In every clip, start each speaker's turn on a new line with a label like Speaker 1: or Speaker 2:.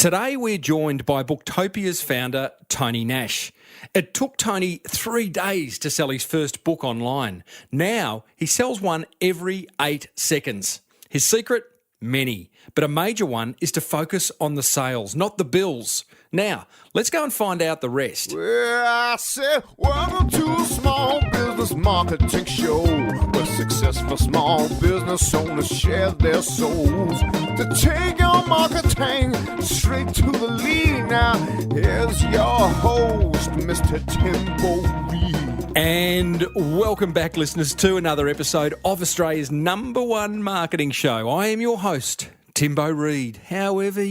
Speaker 1: Today we're joined by Booktopia's founder, Tony Nash. It took Tony 3 days to sell his first book online. Now he sells one every 8 seconds. His secret? Many. But a major one is to focus on the sales, not the bills. Now, let's go and find out the rest.
Speaker 2: Well, I said, welcome to a small business marketing show where successful small business owners share their souls to take your marketing straight to the lead. Now, here's your host, Mr. Timbo Reid.
Speaker 1: And welcome back, listeners, to another episode of Australia's #1 marketing show. I am your host, Timbo Reid. However,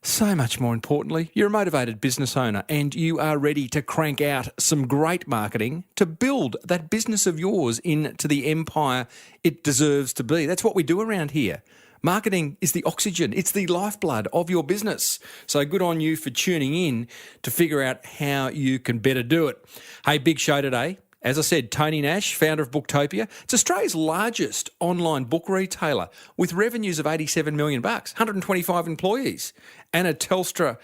Speaker 1: so much more importantly, you're a motivated business owner and you are ready to crank out some great marketing to build that business of yours into the empire it deserves to be. That's what we do around here. Marketing is the oxygen. It's the lifeblood of your business. So good on you for tuning in to figure out how you can better do it. Hey, big show today. As I said, Tony Nash, founder of Booktopia. It's Australia's largest online book retailer with revenues of $87 million, 125 employees, and a Telstra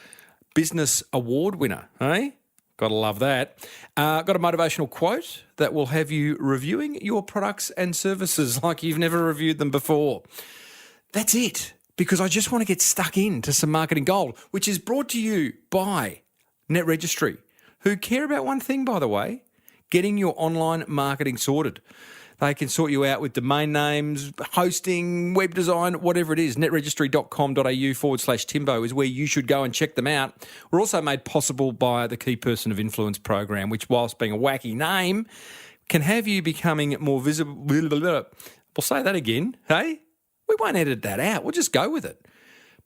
Speaker 1: Business Award winner. Hey? Gotta love that. Got a motivational quote that will have you reviewing your products and services like you've never reviewed them before. That's it, because I just want to get stuck into some marketing gold, which is brought to you by Net Registry, who care about one thing, by the way, getting your online marketing sorted. They can sort you out with domain names, hosting, web design, whatever it is. netregistry.com.au/Timbo is where you should go and check them out. We're also made possible by the Key Person of Influence program, which, whilst being a wacky name, can have you becoming more visible. We'll say that again, hey? We won't edit that out. We'll just go with it.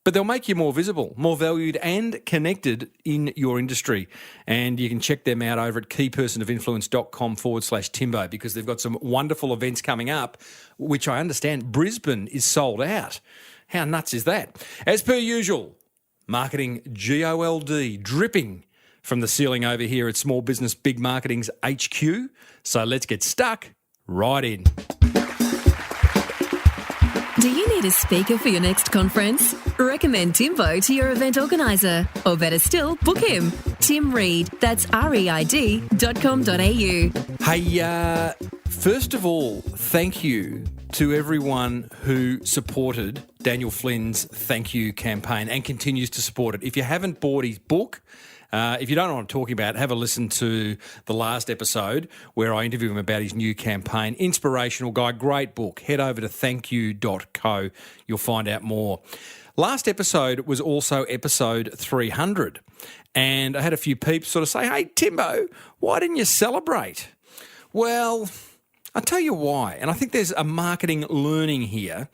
Speaker 1: But they'll make you more visible, more valued and connected in your industry. And you can check them out over at keypersonofinfluence.com/Timbo because they've got some wonderful events coming up, which I understand Brisbane is sold out. How nuts is that? As per usual, marketing GOLD dripping from the ceiling over here at Small Business Big Marketing's HQ. So let's get stuck right in.
Speaker 3: Do you need a speaker for your next conference? Recommend Timbo to your event organiser. Or better still, book him. Tim Reid, that's reid.com.au.
Speaker 1: Hey, first of all, thank you to everyone who supported Daniel Flynn's Thank You campaign and continues to support it. If you haven't bought his book, if you don't know what I'm talking about, have a listen to the last episode where I interview him about his new campaign. Inspirational guy, great book. Head over to thankyou.co. You'll find out more. Last episode was also episode 300. And I had a few peeps sort of say, hey, Timbo, why didn't you celebrate? Well, I'll tell you why. And I think there's a marketing learning here.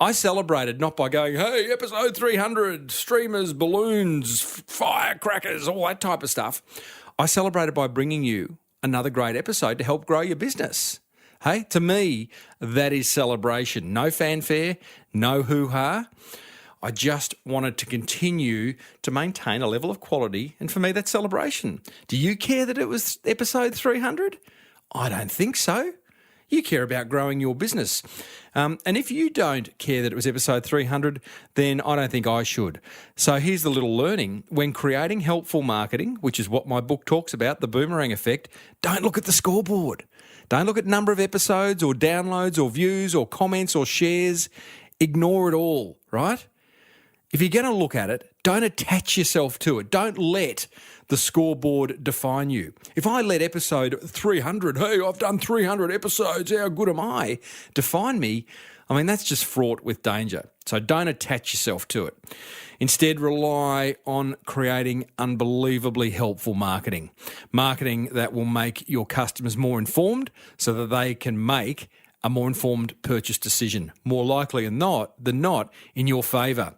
Speaker 1: I celebrated not by going, hey, episode 300, streamers, balloons, firecrackers, all that type of stuff. I celebrated by bringing you another great episode to help grow your business. Hey, to me, that is celebration. No fanfare, no hoo-ha. I just wanted to continue to maintain a level of quality, and for me, that's celebration. Do you care that it was episode 300? I don't think so. You care about growing your business. And if you don't care that it was episode 300, then I don't think I should. So here's the little learning. When creating helpful marketing, which is what my book talks about, the boomerang effect, don't look at the scoreboard. Don't look at number of episodes or downloads or views or comments or shares. Ignore it all, right? If you're going to look at it, don't attach yourself to it. Don't let the scoreboard define you. If I let episode 300, hey, I've done 300 episodes, how good am I, define me, I mean, that's just fraught with danger. So don't attach yourself to it. Instead, rely on creating unbelievably helpful marketing. Marketing that will make your customers more informed so that they can make a more informed purchase decision, more likely than not in your favour.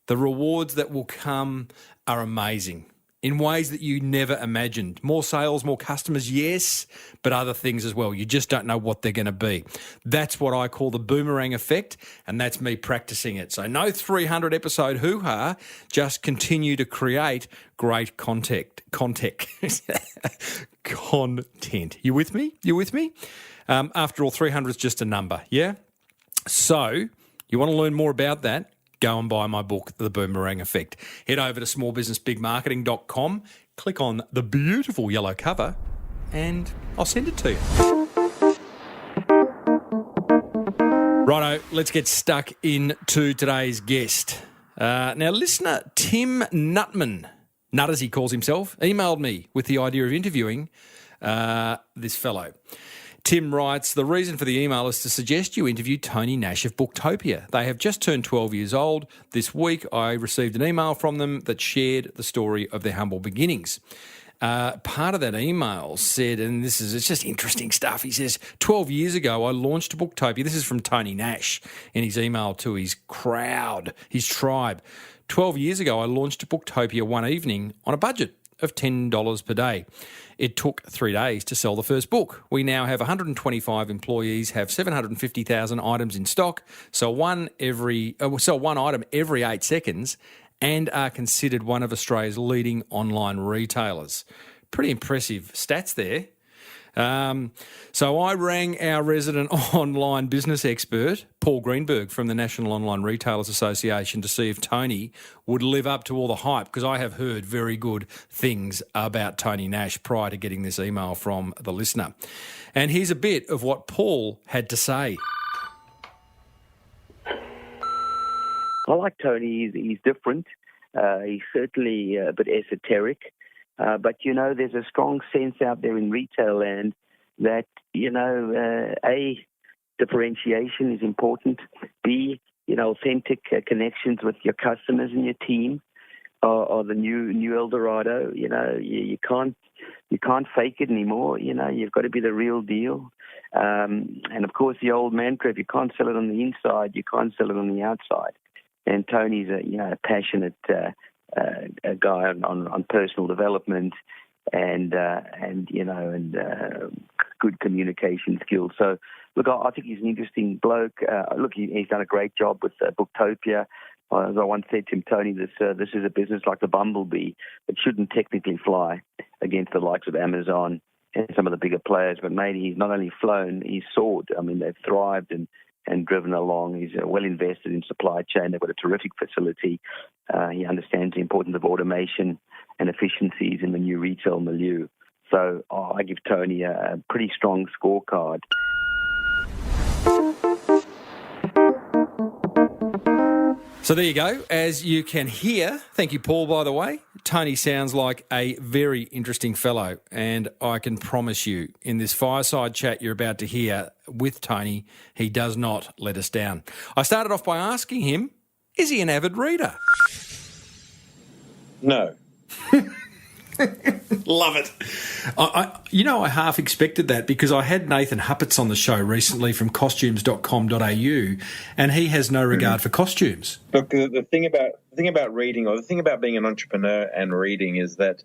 Speaker 1: The rewards that will come are amazing in ways that you never imagined. More sales, more customers, yes, but other things as well. You just don't know what they're going to be. That's what I call the boomerang effect, and that's me practicing it. So no 300 episode hoo-ha, just continue to create great content. You with me? After all, 300 is just a number, yeah? So you want to learn more about that? go and buy my book, The Boomerang Effect. Head over to smallbusinessbigmarketing.com, click on the beautiful yellow cover, and I'll send it to you. Righto, let's get stuck into today's guest. Now, listener Tim Nutman, Nut as he calls himself, emailed me with the idea of interviewing this fellow. Tim writes, the reason for the email is to suggest you interview Tony Nash of Booktopia. They have just turned 12 years old. This week I received an email from them that shared the story of their humble beginnings. Part of that email said, and it's just interesting stuff, he says, 12 years ago I launched Booktopia. This is from Tony Nash in his email to his crowd, his tribe. 12 years ago I launched Booktopia one evening on a budget of $10 per day. It took 3 days to sell the first book. We now have 125 employees, have 750,000 items in stock, sell one item every 8 seconds, and are considered one of Australia's leading online retailers. Pretty impressive stats there. So I rang our resident online business expert, Paul Greenberg from the National Online Retailers Association, to see if Tony would live up to all the hype, because I have heard very good things about Tony Nash prior to getting this email from the listener. And here's a bit of what Paul had to say.
Speaker 4: I like Tony. He's different. He's certainly a bit esoteric. But, there's a strong sense out there in retail land that, A, differentiation is important. B, authentic connections with your customers and your team are the new El Dorado. You can't fake it anymore. You've got to be the real deal. And, of course, the old mantra, if you can't sell it on the inside, you can't sell it on the outside. And Tony's a passionate a guy on personal development and good communication skills. So, look, I think he's an interesting bloke. He's done a great job with Booktopia. As I once said to him, Tony, this is a business like the bumblebee. It shouldn't technically fly against the likes of Amazon and some of the bigger players. But, mate, he's not only flown, he's soared. I mean, they've thrived and driven along. He's well invested in supply chain. They've got a terrific facility. He understands the importance of automation and efficiencies in the new retail milieu. So I give Tony a pretty strong scorecard.
Speaker 1: So there you go. As you can hear, thank you, Paul, by the way, Tony sounds like a very interesting fellow. And I can promise you, in this fireside chat you're about to hear with Tony, he does not let us down. I started off by asking him, is he an avid reader?
Speaker 5: No.
Speaker 1: Love it. I half expected that, because I had Nathan Huppatz on the show recently from costumes.com.au, and he has no regard for costumes.
Speaker 5: Look, the thing about reading, or the thing about being an entrepreneur and reading, is that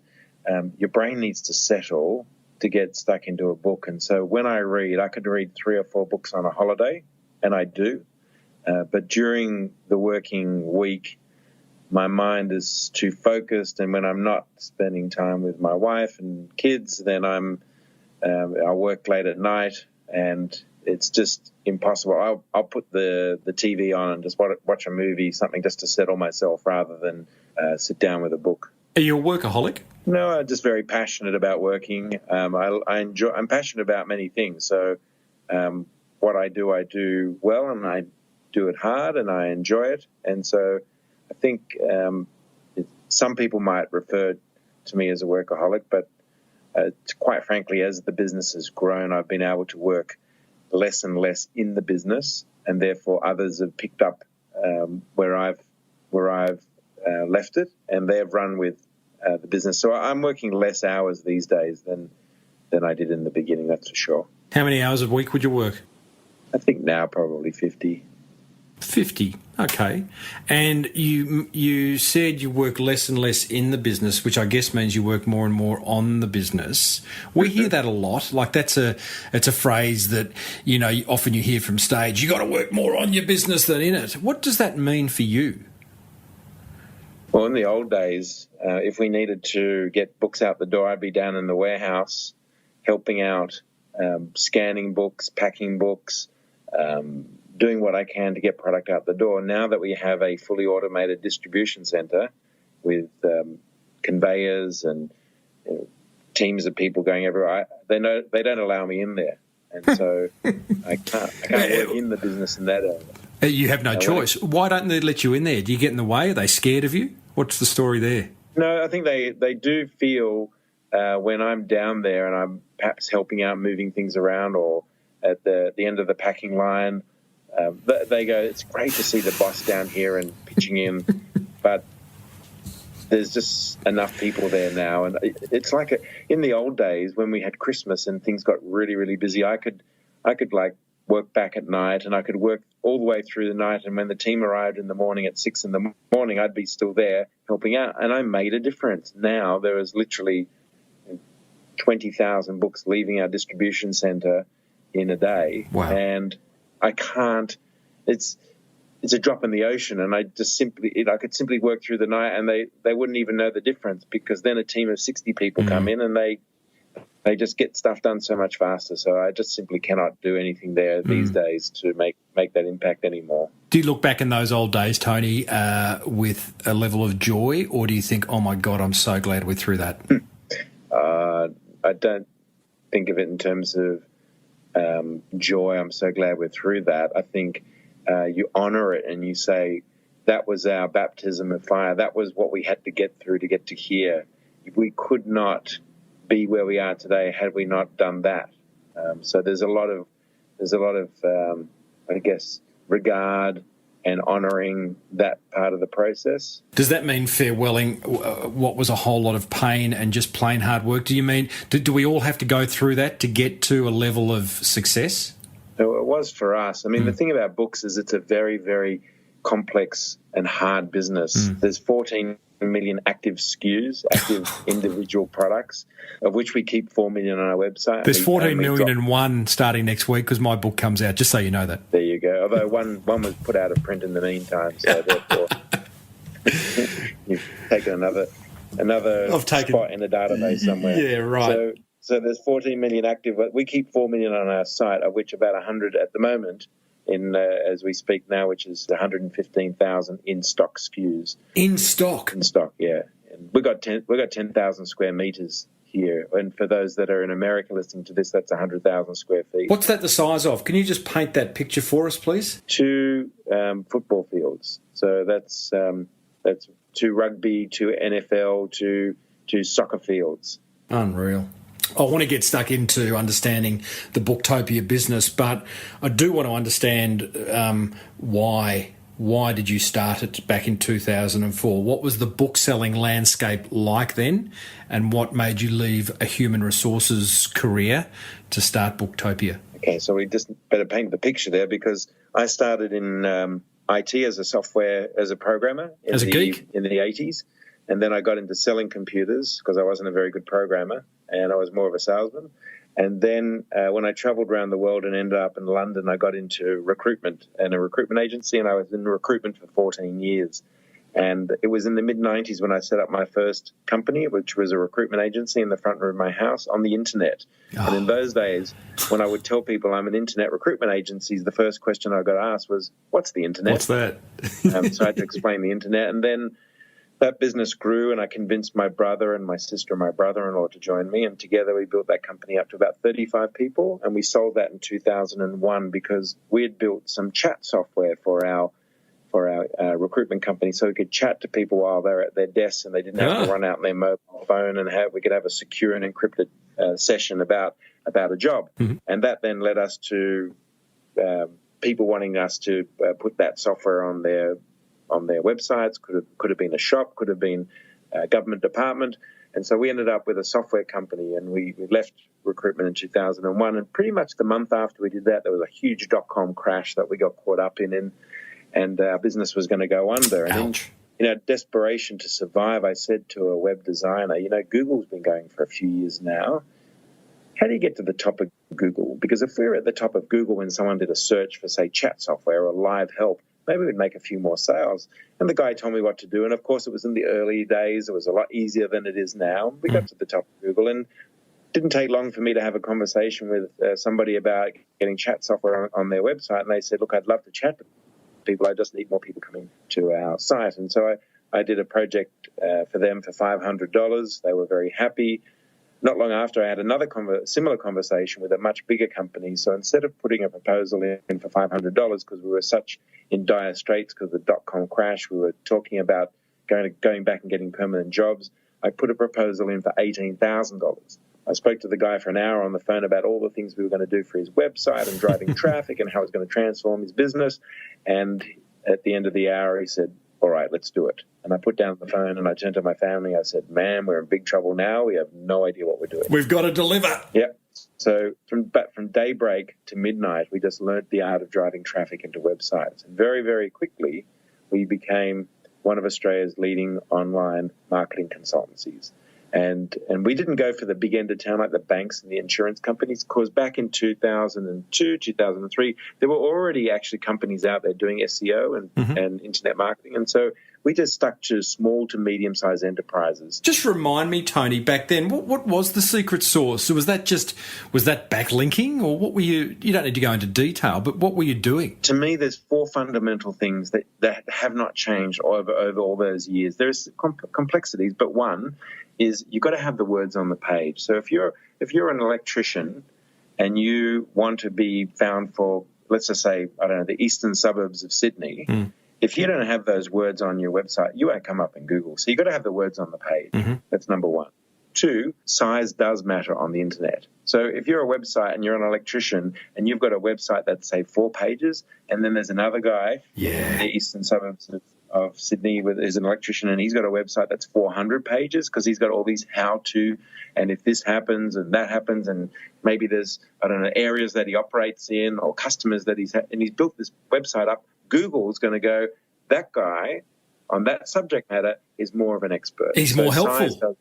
Speaker 5: your brain needs to settle to get stuck into a book. And so when I read, I could read 3 or 4 books on a holiday, and I do. But during the working week, my mind is too focused, and when I'm not spending time with my wife and kids, then I work late at night, and it's just impossible. I'll put the TV on and just watch a movie, something just to settle myself, rather than sit down with a book.
Speaker 1: Are you a workaholic?
Speaker 5: No, I'm just very passionate about working. I'm passionate about many things. So what I do well, and I do it hard, and I enjoy it. And so I think some people might refer to me as a workaholic, but quite frankly, as the business has grown, I've been able to work less and less in the business, and therefore others have picked up where I've left it, and they've run with the business. So I'm working less hours these days than I did in the beginning, that's for sure.
Speaker 1: How many hours a week would you work?
Speaker 5: I think now probably 50.
Speaker 1: 50, okay. And you said you work less and less in the business, which I guess means you work more and more on the business. We hear that a lot. Like it's a phrase that, often you hear from stage. You got to work more on your business than in it. What does that mean for you?
Speaker 5: Well, in the old days, if we needed to get books out the door, I'd be down in the warehouse helping out, scanning books, packing books, doing what I can to get product out the door. Now that we have a fully automated distribution center with conveyors and teams of people going everywhere, they don't allow me in there, and so I can't work in the business in that area.
Speaker 1: You have no choice. Why don't they let you in there? Do you get in the way? Are they scared of you? What's the story there?
Speaker 5: No, I think they do feel when I'm down there and I'm perhaps helping out, moving things around, or at the end of the packing line, they go, it's great to see the boss down here and pitching in, but there's just enough people there now. And it's like in the old days when we had Christmas and things got really, really busy, I could like work back at night, and I could work all the way through the night. And when the team arrived in the morning at 6 a.m, I'd be still there helping out. And I made a difference. Now there is literally 20,000 books leaving our distribution center in a day.
Speaker 1: Wow.
Speaker 5: And I can't, it's a drop in the ocean, and I could simply work through the night, and they wouldn't even know the difference, because then a team of 60 people come in and they just get stuff done so much faster. So I just simply cannot do anything there these days to make that impact anymore.
Speaker 1: Do you look back in those old days, Tony, with a level of joy, or do you think, oh my God, I'm so glad we're through that?
Speaker 5: I don't think of it in terms of joy. I'm so glad we're through that. I think you honor it and you say, that was our baptism of fire. That was what we had to get through to get to here. We could not be where we are today had we not done that. So there's a lot of I guess, regard and honouring that part of the process.
Speaker 1: Does that mean farewelling what was a whole lot of pain and just plain hard work? Do you mean, do we all have to go through that to get to a level of success?
Speaker 5: So it was for us. I mean, the thing about books is it's a very, very complex and hard business. There's 14 million active SKUs, active individual products, of which we keep 4 million on our website.
Speaker 1: There's 14 million and one starting next week, because my book comes out, just so you know that.
Speaker 5: There you go. Although one was put out of print in the meantime, so therefore you've taken another spot in the database somewhere.
Speaker 1: Yeah, right.
Speaker 5: So there's 14 million active. We keep 4 million on our site, of which about 100 at the moment in as we speak now, which is 115,000 in stock SKUs.
Speaker 1: In stock,
Speaker 5: yeah. And we got 10,000 square meters here, and for those that are in America listening to this, that's 100,000 square feet.
Speaker 1: What's that the size of? Can you just paint that picture for us, please?
Speaker 5: 2 football fields. So that's 2 rugby, 2 NFL, 2 soccer fields.
Speaker 1: Unreal. I want to get stuck into understanding the Booktopia business, but I do want to understand why. Why did you start it back in 2004? What was the book-selling landscape like then, and what made you leave a human resources career to start Booktopia?
Speaker 5: Okay, so we just better paint the picture there, because I started in IT as a programmer.
Speaker 1: As a geek?
Speaker 5: In the 80s. And then I got into selling computers because I wasn't a very good programmer and I was more of a salesman. And then when I traveled around the world and ended up in London, I got into recruitment and a recruitment agency, and I was in recruitment for 14 years. And it was in the mid-90s when I set up my first company, which was a recruitment agency in the front room of my house on the internet. Oh. And in those days, when I would tell people I'm an internet recruitment agency, the first question I got asked was, what's the internet?
Speaker 1: What's that?
Speaker 5: So I had to explain the internet. And then that business grew, and I convinced my brother and my sister and my brother-in-law to join me, and together we built that company up to about 35 people, and we sold that in 2001 because we had built some chat software for our recruitment company, so we could chat to people while they're at their desks and they didn't have to run out on their mobile phone, and we could have a secure and encrypted session about a job. Mm-hmm. And that then led us to people wanting us to put that software on their websites. Could have been a shop, could have been a government department. And so we ended up with a software company, and we left recruitment in 2001. And pretty much the month after we did that, there was a huge dot-com crash that we got caught up in, and our business was going to go under.
Speaker 1: Ouch.
Speaker 5: And in desperation to survive, I said to a web designer, Google's been going for a few years now. How do you get to the top of Google? Because if we were at the top of Google when someone did a search for, say, chat software or live help, maybe we'd make a few more sales. And the guy told me what to do. And, of course, it was in the early days. It was a lot easier than it is now. We got to the top of Google, and didn't take long for me to have a conversation with somebody about getting chat software on their website, and they said, look, I'd love to chat to people. I just need more people coming to our site. And so I did a project for them for $500. They were very happy. Not long after, I had another similar conversation with a much bigger company. So instead of putting a proposal in for $500, because we were such in dire straits because of the dot-com crash, we were talking about going back and getting permanent jobs, I put a proposal in for $18,000. I spoke to the guy for an hour on the phone about all the things we were going to do for his website and driving traffic and how it was going to transform his business. And at the end of the hour, he said, all right, let's do it. And I put down the phone and I turned to my family. I said, man, we're in big trouble now. We have no idea what we're doing.
Speaker 1: We've got to deliver.
Speaker 5: Yeah. So from daybreak to midnight, we just learned the art of driving traffic into websites. And very, very quickly, we became one of Australia's leading online marketing consultancies. And we didn't go for the big end of town like the banks and the insurance companies, because back in 2002, 2003, there were already actually companies out there doing SEO and internet marketing. And so we just stuck to small to medium-sized enterprises.
Speaker 1: Just remind me, Tony, back then, what was the secret sauce? So was that backlinking, or what were you don't need to go into detail, but what were you doing?
Speaker 5: To me, there's four fundamental things that have not changed over all those years. There's complexities, but one is you've got to have the words on the page. So if you're an electrician and you want to be found for, let's just say, I don't know, the eastern suburbs of Sydney, if you don't have those words on your website, you won't come up in Google. So you've got to have the words on the page. That's number one. Two, size does matter on the internet. So if you're a website and you're an electrician and you've got a website that's, say, 4 pages, and then there's another guy in the eastern suburbs of Sydney is an electrician and he's got a website that's 400 pages because he's got all these how-to, and if this happens and that happens, and maybe there's, I don't know, areas that he operates in or customers that and he's built this website up, Google's going to go, that guy on that subject matter is more of an expert.
Speaker 1: He's more helpful.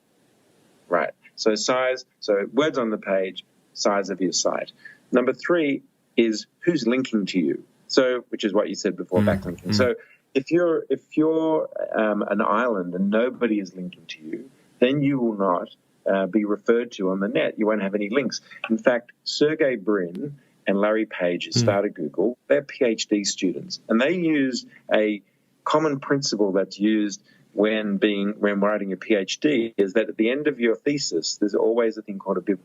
Speaker 5: Right. So size, so words on the page, size of your site. Number 3 is who's linking to you. So, which is what you said before, backlinking. So if you're an island and nobody is linking to you, then you will not be referred to on the net. You won't have any links. In fact, Sergey Brin and Larry Page, who started Google, they're PhD students, and they use a common principle that's used when writing a PhD, is that at the end of your thesis, there's always a thing called a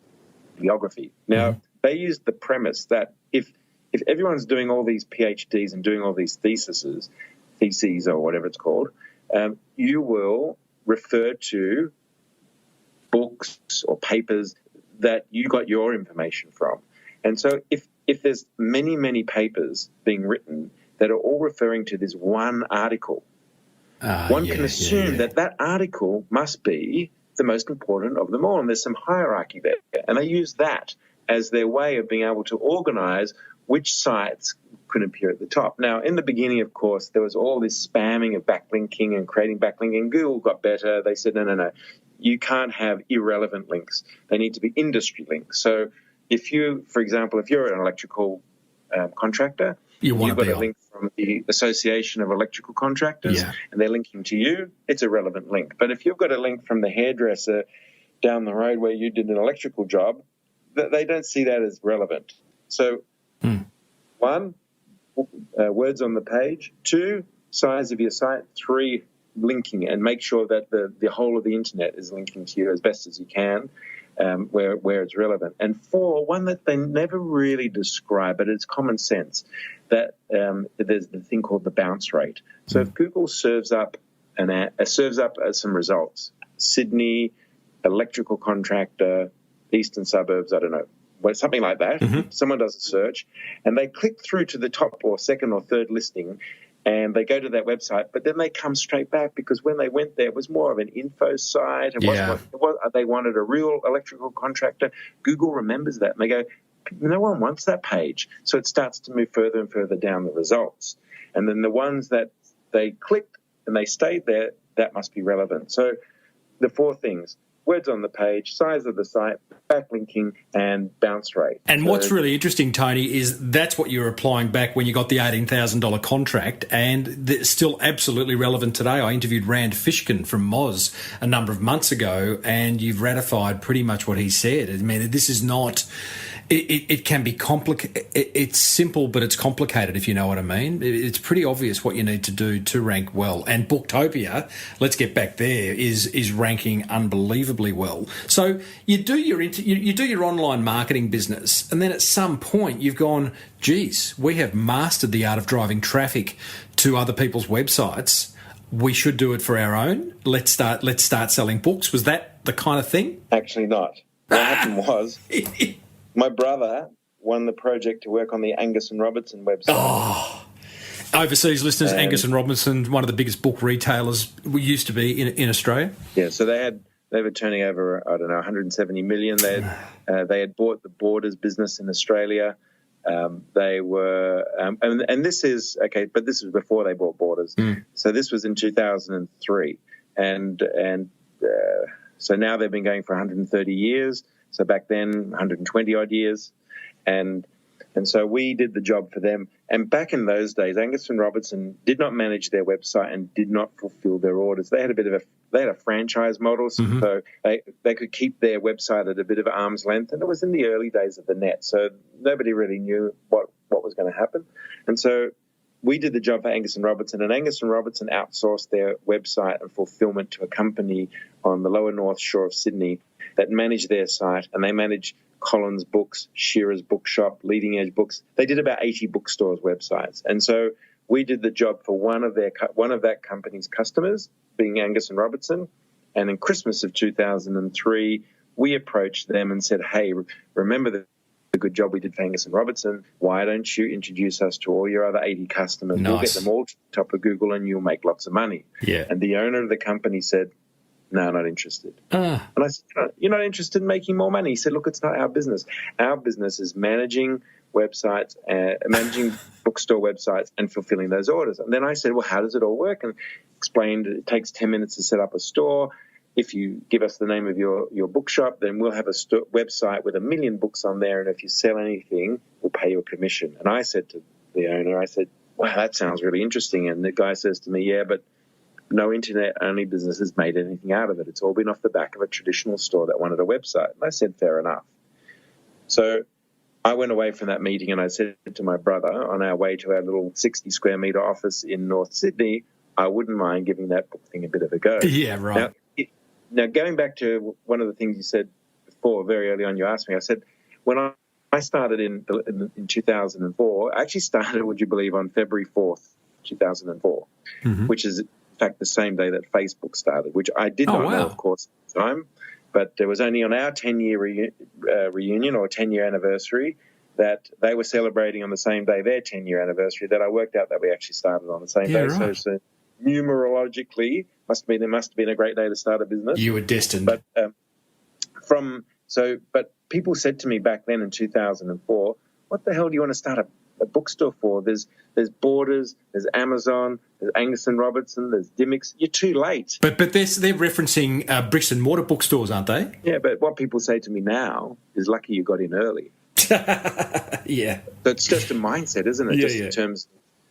Speaker 5: bibliography. Now, they used the premise that if everyone's doing all these PhDs and doing all these theses or whatever it's called, you will refer to books or papers that you got your information from. And so if there's many, many papers being written that are all referring to this one article, one can assume that article must be the most important of them all, and there's some hierarchy there. And they use that as their way of being able to organize which sites can appear at the top. Now, in the beginning, of course, there was all this spamming of backlinking and creating backlinking. Google got better. They said, no, you can't have irrelevant links. They need to be industry links. So for example, if you're an electrical contractor, you've got a link from the Association of Electrical Contractors, and they're linking to you, it's a relevant link. But if you've got a link from the hairdresser down the road where you did an electrical job, they don't see that as relevant. So, 1, words on the page. 2, size of your site. 3, linking, and make sure that the whole of the internet is linking to you as best as you can. Where it's relevant. And 4, one that they never really describe, but it's common sense, that there's the thing called the bounce rate. So if Google serves up some results, Sydney, electrical contractor, eastern suburbs, I don't know, something like that, someone does a search, and they click through to the top or second or third listing, and they go to that website, but then they come straight back because when they went there, it was more of an info site. They wanted a real electrical contractor. Google remembers that, and they go, no one wants that page. So it starts to move further and further down the results. And then the ones that they clicked and they stayed there, that must be relevant. So the 4 things: words on the page, size of the site, backlinking, and bounce rate.
Speaker 1: And what's really interesting, Tony, is that's what you were applying back when you got the $18,000 contract, and it's still absolutely relevant today. I interviewed Rand Fishkin from Moz a number of months ago, and you've ratified pretty much what he said. I mean, this is not... It can be complicated. It's simple, but it's complicated, if you know what I mean. It's pretty obvious what you need to do to rank well. And Booktopia, let's get back there, is ranking unbelievably well. So you do your online marketing business, and then at some point you've gone, geez, we have mastered the art of driving traffic to other people's websites. We should do it for our own. Let's start selling books. Was that the kind of thing?
Speaker 5: Actually not. What happened was... My brother won the project to work on the Angus and Robertson website.
Speaker 1: Oh, overseas listeners, Angus and Robertson, one of the biggest book retailers we used to be in Australia.
Speaker 5: Yeah, so they were turning over, I don't know, 170 million. They had bought the Borders business in Australia. They were, and this is okay, but this was before they bought Borders. So this was in 2003, and so now they've been going for 130 years. So back then, 120 odd years, and so we did the job for them. And back in those days, Angus and Robertson did not manage their website and did not fulfil their orders. They had a franchise model, so they could keep their website at a bit of arm's length. And it was in the early days of the net, so nobody really knew what was going to happen. And so we did the job for Angus and Robertson, and Angus and Robertson outsourced their website and fulfillment to a company on the lower north shore of Sydney that managed their site, and they managed Collins Books, Shearer's Bookshop, Leading Edge Books. They did about 80 bookstores' websites. And so we did the job for one of that company's customers, being Angus and Robertson. And in Christmas of 2003, we approached them and said, hey, remember the good job we did for Angus and Robertson? Why don't you introduce us to all your other 80 customers?
Speaker 1: Nice.
Speaker 5: We'll get them all to the top of Google and you'll make lots of money.
Speaker 1: Yeah.
Speaker 5: And the owner of the company said, no, not interested. And I said, you're not interested in making more money? He said, look, it's not our business. Our business is managing websites, managing bookstore websites and fulfilling those orders. And then I said, well, how does it all work? And explained it takes 10 minutes to set up a store. If you give us the name of your bookshop, then we'll have a website with 1 million books on there. And if you sell anything, we'll pay you a commission. And I said to the owner, I said, wow, that sounds really interesting. And the guy says to me, yeah, but no internet-only business has made anything out of it. It's all been off the back of a traditional store that wanted a website. And I said, fair enough. So I went away from that meeting and I said to my brother on our way to our little 60-square-metre office in North Sydney, I wouldn't mind giving that book thing a bit of a go.
Speaker 1: Yeah, right.
Speaker 5: Now going back to one of the things you said before, very early on, you asked me, I said, when I started in 2004, I actually started, would you believe, on February 4th, 2004, which is in fact the same day that Facebook started, which I did not know, of course, at the time. But it was only on our 10-year reunion or 10-year anniversary that they were celebrating on the same day, their 10-year anniversary, that I worked out that we actually started on the same day. Right. So numerologically, it must have been a great day to start a business.
Speaker 1: You were destined.
Speaker 5: But but people said to me back then in 2004, what the hell do you want to start a bookstore for? There's Borders, there's Amazon, there's Angus and Robertson, there's Dymocks. You're too late.
Speaker 1: But they're referencing bricks and mortar bookstores, aren't they?
Speaker 5: Yeah, but what people say to me now is lucky you got in early.
Speaker 1: Yeah.
Speaker 5: So it's just a mindset, isn't it? In terms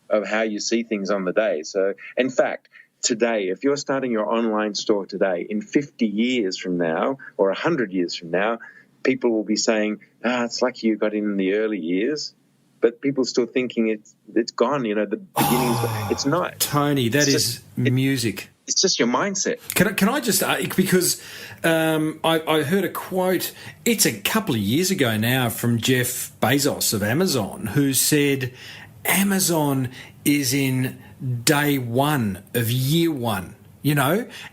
Speaker 5: of how you see things on the day. So, in fact, today, if you're starting your online store today, in 50 years from now or 100 years from now, people will be saying, it's lucky you got in the early years. But people still thinking it's gone, the beginnings. It's not.
Speaker 1: Tony, that is music.
Speaker 5: It's just your mindset.
Speaker 1: Can I just because I heard a quote, it's a couple of years ago now, from Jeff Bezos of Amazon, who said Amazon is in day one of year one.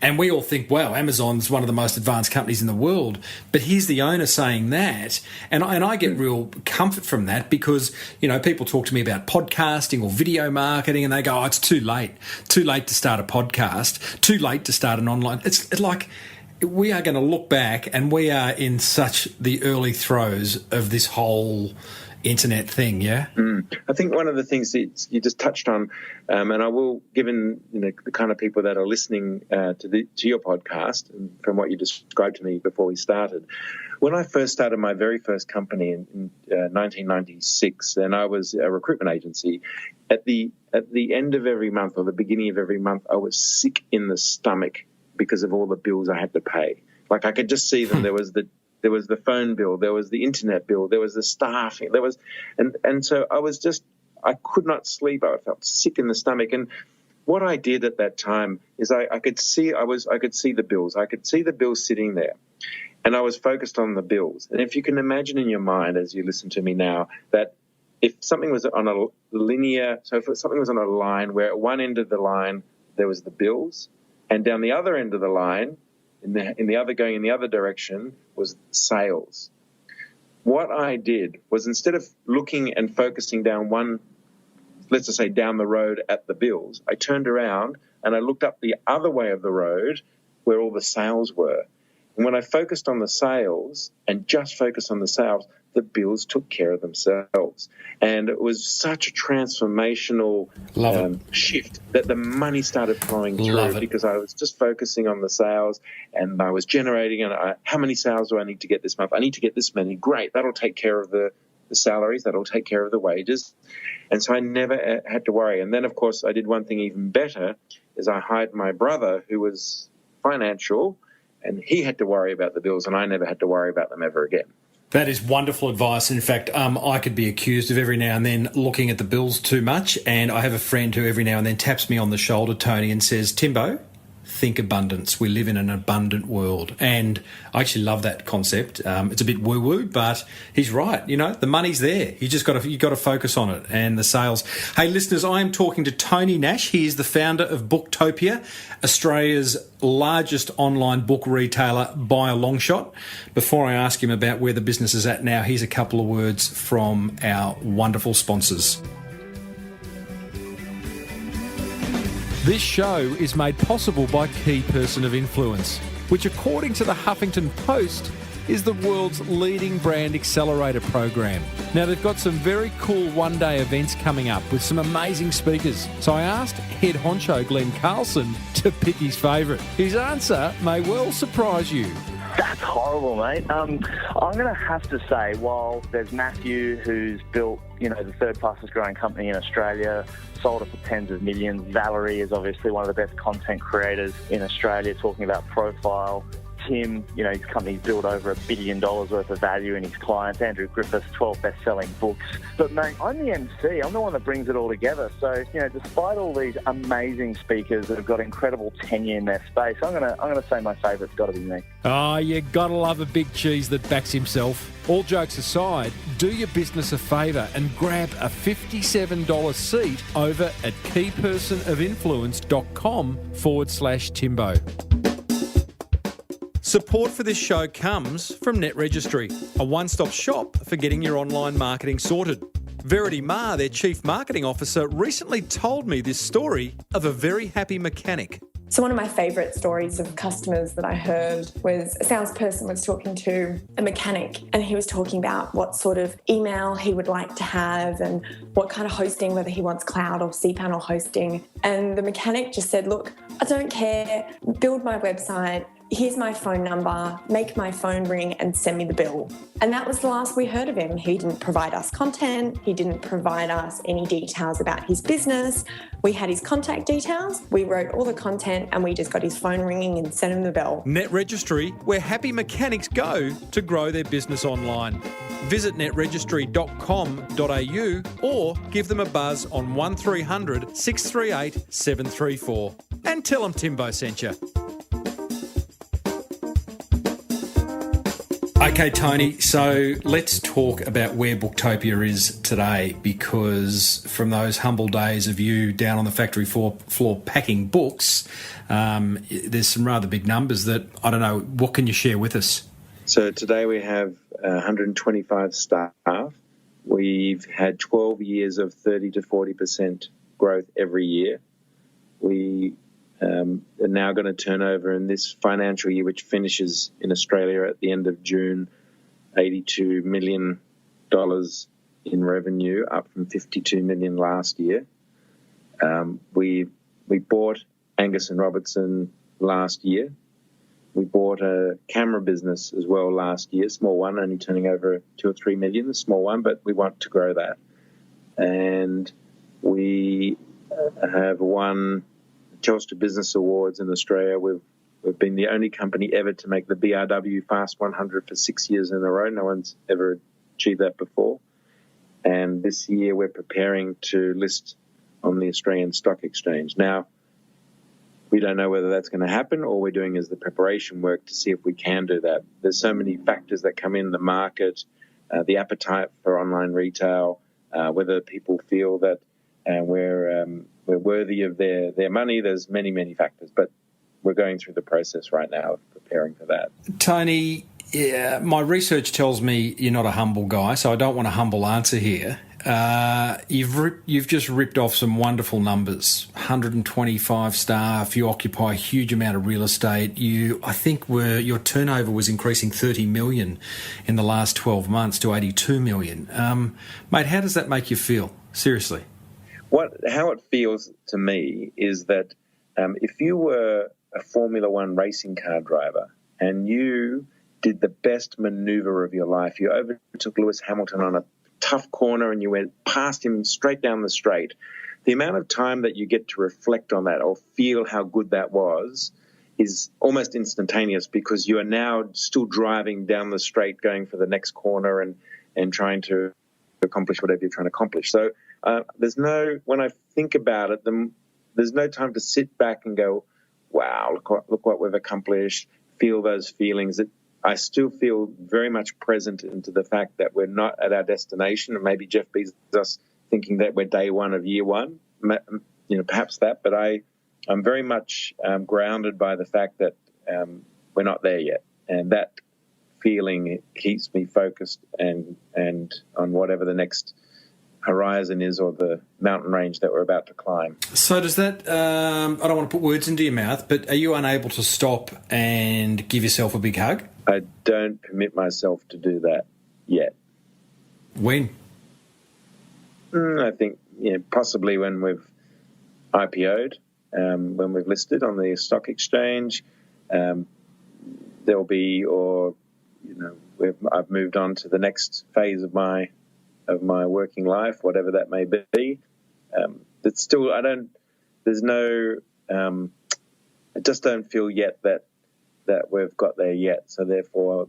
Speaker 1: And we all think, wow, Amazon's one of the most advanced companies in the world. But here's the owner saying that. And I get real comfort from that because, people talk to me about podcasting or video marketing and they go, it's too late to start a podcast, too late to start an online. It's like we are going to look back and we are in such the early throes of this whole internet thing, yeah?
Speaker 5: I think one of the things that you just touched on, and I will, given the kind of people that are listening to your podcast, and from what you described to me before we started, when I first started my very first company in 1996, and I was a recruitment agency, at the end of every month or the beginning of every month, I was sick in the stomach because of all the bills I had to pay. Like I could just see them. There was the phone bill, there was the internet bill, there was the staffing, and so I could not sleep. I felt sick in the stomach. And what I did at that time is I could see the bills. I could see the bills sitting there, and I was focused on the bills. And if you can imagine in your mind as you listen to me now that if something was on a linear, so if something was on a line where at one end of the line there was the bills, and down the other end of the line, going in the other direction, was sales. What I did was, instead of looking and focusing down let's just say down the road at the bills, I turned around and I looked up the other way of the road where all the sales were. And when I focused on the sales and just focused on the sales, the bills took care of themselves. And it was such a transformational shift that the money started flowing through because I was just focusing on the sales, and I was generating, how many sales do I need to get this month? I need to get this many. Great. That'll take care of the salaries. That'll take care of the wages. And so I never had to worry. And then, of course, I did one thing even better, is I hired my brother, who was financial, and he had to worry about the bills, and I never had to worry about them ever again.
Speaker 1: That is wonderful advice. In fact, I could be accused of every now and then looking at the bills too much, and I have a friend who every now and then taps me on the shoulder, Tony, and says, "Timbo, think abundance. We live in an abundant world." And I actually love that concept. It's a bit woo-woo, but he's right. The money's there. You got to focus on it, and the sales. Hey, listeners, I am talking to Tony Nash. He is the founder of Booktopia, Australia's largest online book retailer by a long shot. Before I ask him about where the business is at now, here's a couple of words from our wonderful sponsors. This show is made possible by Key Person of Influence, which, according to the Huffington Post, is the world's leading brand accelerator program. Now, they've got some very cool one-day events coming up with some amazing speakers. So I asked head honcho Glenn Carlson to pick his favourite. His answer may well surprise you.
Speaker 6: That's horrible, mate. I'm going to have to say, while there's Matthew, who's built, the third fastest growing company in Australia, sold it for tens of millions. Valerie is obviously one of the best content creators in Australia, talking about profile. Tim, his company's built over $1 billion worth of value in his clients. Andrew Griffiths, 12 best-selling books. But, mate, I'm the MC. I'm the one that brings it all together. So, despite all these amazing speakers that have got incredible tenure in their space, I'm gonna say my favourite's got to be me.
Speaker 1: Oh, you got to love a big cheese that backs himself. All jokes aside, do your business a favour and grab a $57 seat over at keypersonofinfluence.com/Timbo. Support for this show comes from Net Registry, a one-stop shop for getting your online marketing sorted. Verity Ma, their Chief Marketing Officer, recently told me this story of a very happy mechanic.
Speaker 7: So one of my favourite stories of customers that I heard was a salesperson was talking to a mechanic, and he was talking about what sort of email he would like to have and what kind of hosting, whether he wants cloud or cPanel hosting. And the mechanic just said, "Look, I don't care, build my website, here's my phone number, make my phone ring and send me the bill." And that was the last we heard of him. He didn't provide us content. He didn't provide us any details about his business. We had his contact details. We wrote all the content and we just got his phone ringing and sent him the bill.
Speaker 1: Net Registry, where happy mechanics go to grow their business online. Visit netregistry.com.au or give them a buzz on 1300 638 734 and tell them Timbo sent you. Okay, Tony, so let's talk about where Booktopia is today, because from those humble days of you down on the factory floor packing books, there's some rather big numbers that, I don't know, what can you share with us?
Speaker 5: So today we have 125 staff. We've had 12 years of 30 to 40% growth every year. We are now going to turn over in this financial year, which finishes in Australia at the end of June, $82 million in revenue, up from 52 million last year. We bought Angus and Robertson last year. We bought a camera business as well last year, small one, only turning over 2 or 3 million, a small one, but we want to grow that. And we have won Telstra Business Awards in Australia. We've been the only company ever to make the BRW Fast 100 for 6 years in a row. No one's ever achieved that before. And this year we're preparing to list on the Australian Stock Exchange. Now, we don't know whether that's going to happen. All we're doing is the preparation work to see if we can do that. There's so many factors that come in, the market, the appetite for online retail, whether people feel that we're worthy of their money. There's many, many factors, but we're going through the process right now of preparing for that.
Speaker 1: Tony, my research tells me you're not a humble guy, so I don't want a humble answer here. You've just ripped off some wonderful numbers. 125 staff. You occupy a huge amount of real estate. I think your turnover was increasing 30 million in the last 12 months to 82 million. Mate, how does that make you feel? Seriously.
Speaker 5: How it feels to me is that if you were a Formula One racing car driver and you did the best maneuver of your life, you overtook Lewis Hamilton on a tough corner and you went past him straight down the straight, the amount of time that you get to reflect on that or feel how good that was is almost instantaneous, because you are now still driving down the straight going for the next corner and trying to accomplish whatever you're trying to accomplish. So when I think about it, there's no time to sit back and go, wow, look what we've accomplished, feel those feelings. I still feel very much present into the fact that we're not at our destination, and maybe Jeff Bezos thinking that we're day one of year one, perhaps that, but I'm very much grounded by the fact that we're not there yet, and that feeling keeps me focused and on whatever the next horizon is, or the mountain range that we're about to climb.
Speaker 1: So does that, I don't want to put words into your mouth, but are you unable to stop and give yourself a big hug?
Speaker 5: I don't permit myself to do that yet.
Speaker 1: When?
Speaker 5: I think possibly when we've IPO'd, when we've listed on the stock exchange, there'll be, I've moved on to the next phase of my working life, whatever that may be. It's still, I just don't feel yet that we've got there yet. So therefore,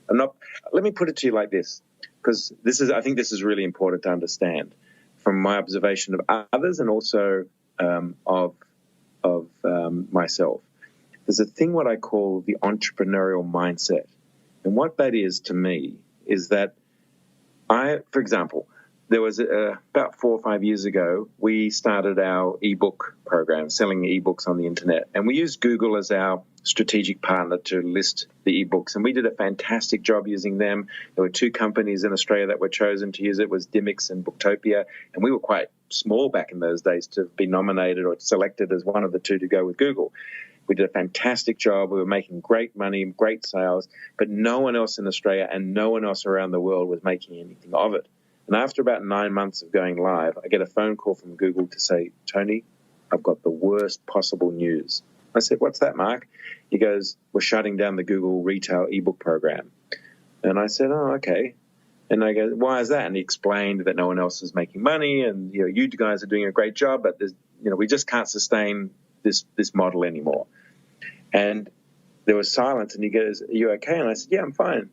Speaker 5: let me put it to you like this, because I think this is really important to understand from my observation of others and also of myself. There's a thing what I call the entrepreneurial mindset. And what that is to me is that for example, there was about 4 or 5 years ago, we started our ebook program, selling ebooks on the internet. And we used Google as our strategic partner to list the ebooks. And we did a fantastic job using them. There were 2 companies in Australia that were chosen to use it, was Dimmix and Booktopia. And we were quite small back in those days to be nominated or selected as one of the 2 to go with Google. We did a fantastic job. We were making great money, great sales, but no one else in Australia and no one else around the world was making anything of it. And after about 9 months of going live, I get a phone call from Google to say, Tony, I've got the worst possible news. I said, what's that, Mark? He goes, we're shutting down the Google retail ebook program. And I said, oh, okay. And I go, why is that? And he explained that no one else is making money, and you guys are doing a great job, but we just can't sustain this model anymore. And there was silence, and he goes, are you okay? And I said, yeah, I'm fine.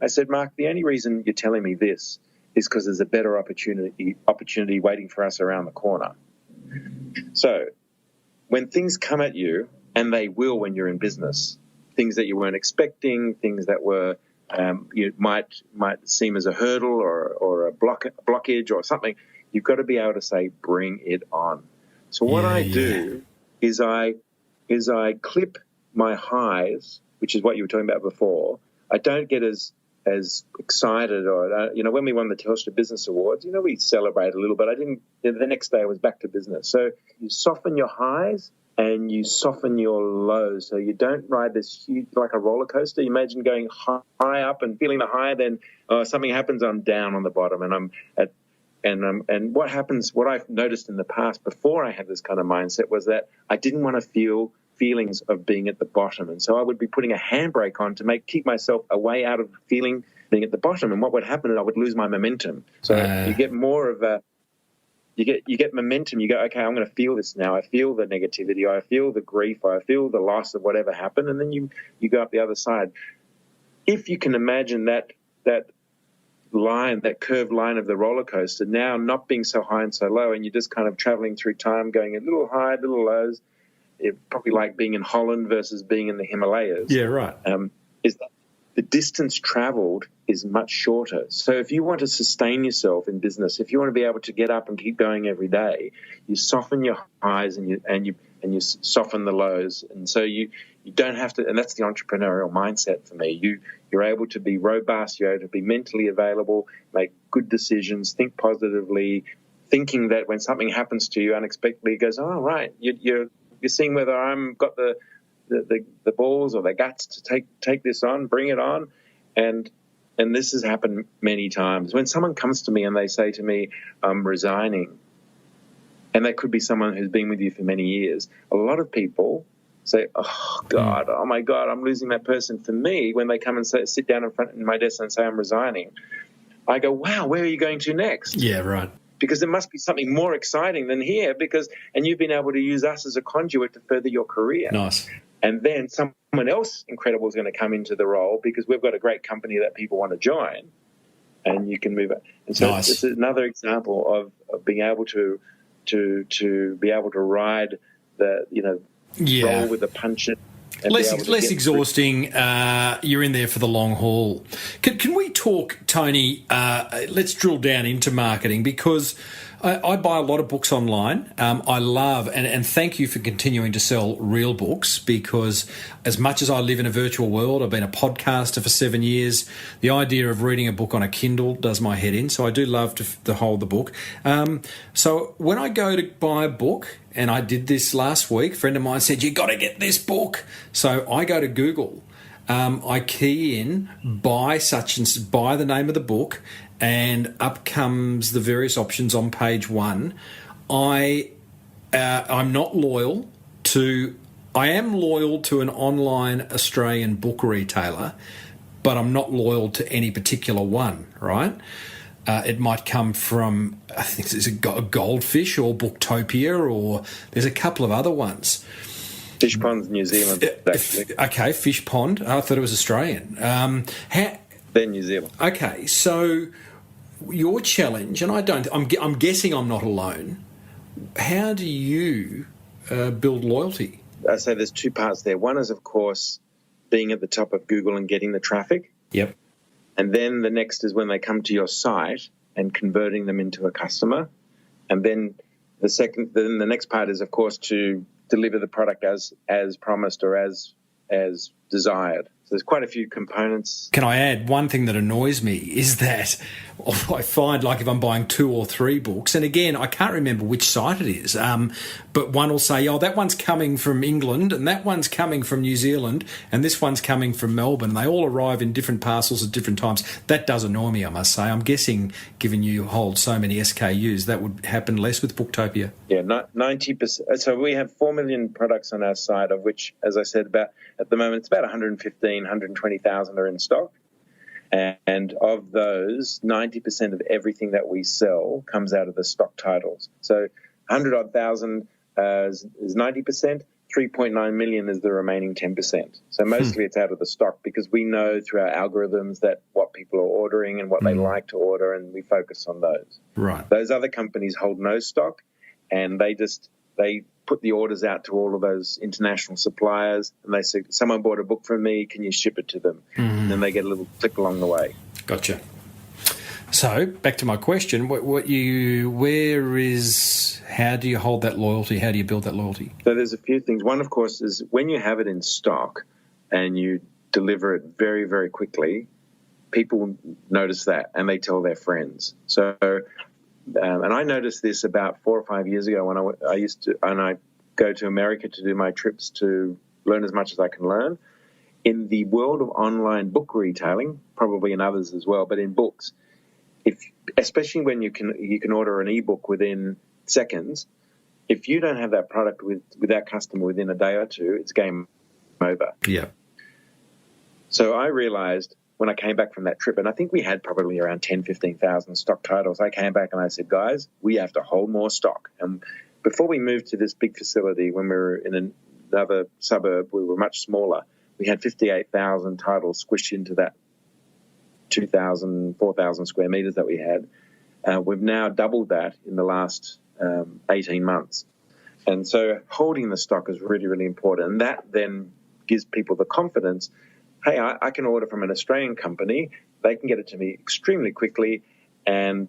Speaker 5: I said, Mark, the only reason you're telling me this is because there's a better opportunity waiting for us around the corner. So when things come at you, and they will when you're in business, things that you weren't expecting, things that were might seem as a hurdle or a blockage or something, you've got to be able to say, bring it on. So what I do is I clip my highs, which is what you were talking about before. I don't get as excited, or when we won the Telstra Business Awards, we celebrate a little, but I didn't. The next day I was back to business. So you soften your highs and you soften your lows. So you don't ride this huge, like a roller coaster. You imagine going high up and feeling the high, then something happens, I'm down on the bottom, and I'm at, and what happens, what I've noticed in the past before I had this kind of mindset was that I didn't want to feel feelings of being at the bottom. And so I would be putting a handbrake on to keep myself away out of being at the bottom. And what would happen is I would lose my momentum. So you get more of a, you get momentum. You go, okay, I'm going to feel this now. I feel the negativity. I feel the grief. I feel the loss of whatever happened. And then you go up the other side. If you can imagine that line, that curved line of the roller coaster, now not being so high and so low, and you're just kind of traveling through time, going a little high, a little lows. It's probably like being in Holland versus being in the Himalayas.
Speaker 1: Yeah, right.
Speaker 5: Is that the distance traveled is much shorter. So if you want to sustain yourself in business, if you want to be able to get up and keep going every day, you soften your highs and you soften the lows. And so you don't have to, and that's the entrepreneurial mindset for me. You're able to be robust, you're able to be mentally available, make good decisions, think positively, thinking that when something happens to you unexpectedly, it goes, oh, right, you're seeing whether I'm got the balls or the guts to take this on, bring it on. And this has happened many times. When someone comes to me and they say to me, I'm resigning, and that could be someone who's been with you for many years, a lot of people say, oh, God, oh, my God, I'm losing that person. For me, when they come and sit down in front of my desk and say I'm resigning, I go, wow, where are you going to next?
Speaker 1: Yeah, right.
Speaker 5: Because there must be something more exciting than here, and you've been able to use us as a conduit to further your career.
Speaker 1: Nice.
Speaker 5: And then someone else incredible is going to come into the role because we've got a great company that people want to join, and you can move it. And so
Speaker 1: Nice.
Speaker 5: It's another example of being able to be able to ride the, roll with the punch it.
Speaker 1: Less exhausting. You're in there for the long haul. Can we talk, Tony? Let's drill down into marketing, because I buy a lot of books online. I love, and thank you for continuing to sell real books, because as much as I live in a virtual world, I've been a podcaster for 7 years. The idea of reading a book on a Kindle does my head in, so I do love to hold the book. So when I go to buy a book, and I did this last week, a friend of mine said, you got to get this book. So I go to Google, I key in, buy the name of the book, and up comes the various options on page one. I'm not loyal to... I am loyal to an online Australian book retailer, but I'm not loyal to any particular one, right? It might come from, I think there's a Goldfish or Booktopia, or there's a couple of other ones.
Speaker 5: Fish Pond's New Zealand, actually.
Speaker 1: Okay, Fish Pond. I thought it was Australian.
Speaker 5: They're New Zealand.
Speaker 1: Okay, so your challenge, and I'm guessing I'm not alone. How do you build loyalty?
Speaker 5: I say there's two parts there. One is, of course, being at the top of Google and getting the traffic.
Speaker 1: Yep.
Speaker 5: And then the next is when they come to your site and converting them into a customer. And then the next part is, of course, to deliver the product as promised or as desired. So there's quite a few components.
Speaker 1: Can I add, one thing that annoys me is that I find, like, if I'm buying 2 or 3 books, and again, I can't remember which site it is, but one will say, oh, that one's coming from England, and that one's coming from New Zealand, and this one's coming from Melbourne. They all arrive in different parcels at different times. That does annoy me, I must say. I'm guessing, given you hold so many SKUs, that would happen less with Booktopia.
Speaker 5: Yeah, 90%. So we have 4 million products on our site, of which, as I said, at the moment, it's about 120,000 are in stock. And of those, 90% of everything that we sell comes out of the stock titles. So 100-odd thousand is 90%, 3.9 million is the remaining 10%. So mostly it's out of the stock, because we know through our algorithms that what people are ordering and what they like to order, and we focus on those.
Speaker 1: Right.
Speaker 5: Those other companies hold no stock, and they put the orders out to all of those international suppliers, and they say, someone bought a book from me, can you ship it to them? And then they get a little click along the way.
Speaker 1: Gotcha. So back to my question, how do you hold that loyalty? How do you build that loyalty?
Speaker 5: So there's a few things. One, of course, is when you have it in stock and you deliver it very, very quickly, people notice that and they tell their friends. So and I noticed this about 4 or 5 years ago when I go to America to do my trips to learn as much as I can learn. In the world of online book retailing, probably in others as well, but in books, especially when you can order an ebook within seconds, if you don't have that product with that customer within a day or two, it's game over.
Speaker 1: Yeah.
Speaker 5: So I realized when I came back from that trip, and I think we had probably around 10, 15,000 stock titles, I came back and I said, guys, we have to hold more stock. And before we moved to this big facility, when we were in another suburb, we were much smaller. We had 58,000 titles squished into that 2,000, 4,000 square meters that we had. We've now doubled that in the last 18 months. And so holding the stock is really, really important. And that then gives people the confidence, hey, I can order from an Australian company. They can get it to me extremely quickly. And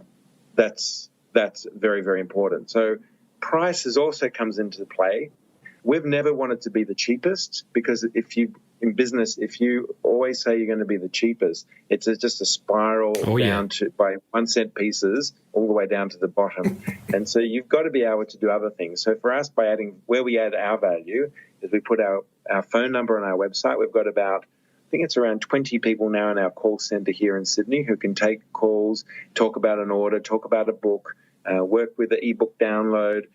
Speaker 5: that's very, very important. So prices also comes into play. We've never wanted to be the cheapest, because in business, if you always say you're going to be the cheapest, it's just a spiral down to by 1 cent pieces all the way down to the bottom. And so you've got to be able to do other things. So for us, by adding where we add our value is we put our phone number on our website. We've got about, I think it's around 20 people now in our call center here in Sydney who can take calls, talk about an order, talk about a book, work with the ebook download.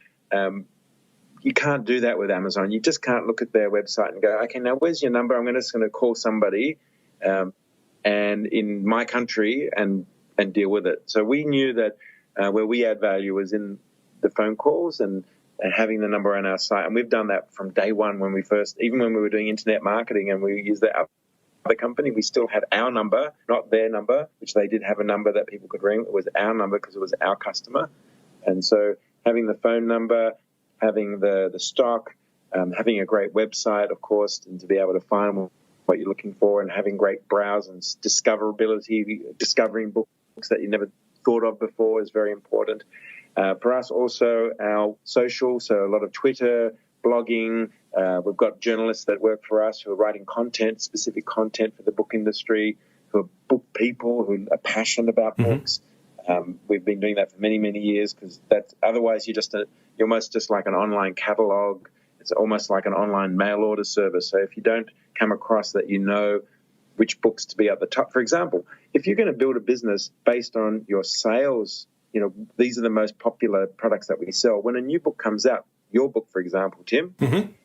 Speaker 5: You can't do that with Amazon. You just can't look at their website and go, okay, now where's your number? I'm just going to call somebody and in my country and deal with it. So we knew that where we add value was in the phone calls and having the number on our site. And we've done that from day one when we first, even when we were doing internet marketing and we used the other company, we still had our number, not their number, which they did have a number that people could ring. It was our number because it was our customer. And so having the phone number, having the stock, having a great website, of course, and to be able to find what you're looking for, and having great browse and discoverability, discovering books that you never thought of before is very important. For us also, our social, so a lot of Twitter, blogging. We've got journalists that work for us who are writing content, specific content for the book industry, who are book people, who are passionate about books. We've been doing that for many, many years, because that's otherwise you're almost just like an online catalog. It's almost like an online mail order service. So if you don't come across that, you know which books to be at the top. For example, if you're going to build a business based on your sales, these are the most popular products that we sell. When a new book comes out, your book, for example, Tim,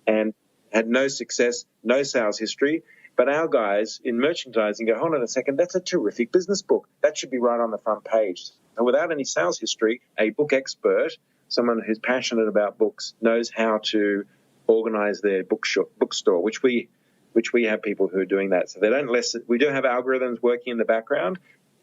Speaker 5: and had no success, no sales history, but our guys in merchandising go, hold on a second, that's a terrific business book. That should be right on the front page. And without any sales history, a book expert, someone who's passionate about books, knows how to organize their bookstore, which we have people who are doing that. So we do have algorithms working in the background,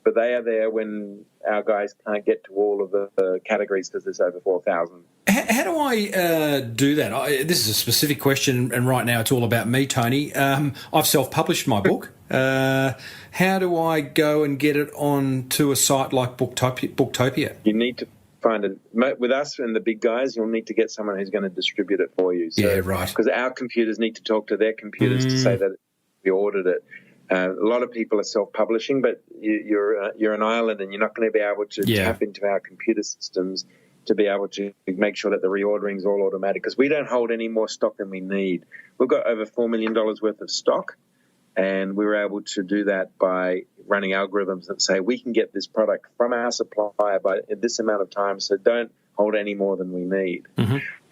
Speaker 5: but they are there when our guys can't get to all of the categories because there's over 4,000.
Speaker 1: How do I do that? This is a specific question, and right now it's all about me, Tony. I've self-published my book. How do I go and get it onto a site like Booktopia?
Speaker 5: You need to find it. With us and the big guys, you'll need to get someone who's going to distribute it for you. So,
Speaker 1: yeah, right.
Speaker 5: Because our computers need to talk to their computers to say that we ordered it. A lot of people are self-publishing, but you're an island and you're not going to be able to tap into our computer systems to be able to make sure that the reordering is all automatic, because we don't hold any more stock than we need. We've got over $4 million worth of stock, and we were able to do that by running algorithms that say we can get this product from our supplier by this amount of time, so don't hold any more than we need.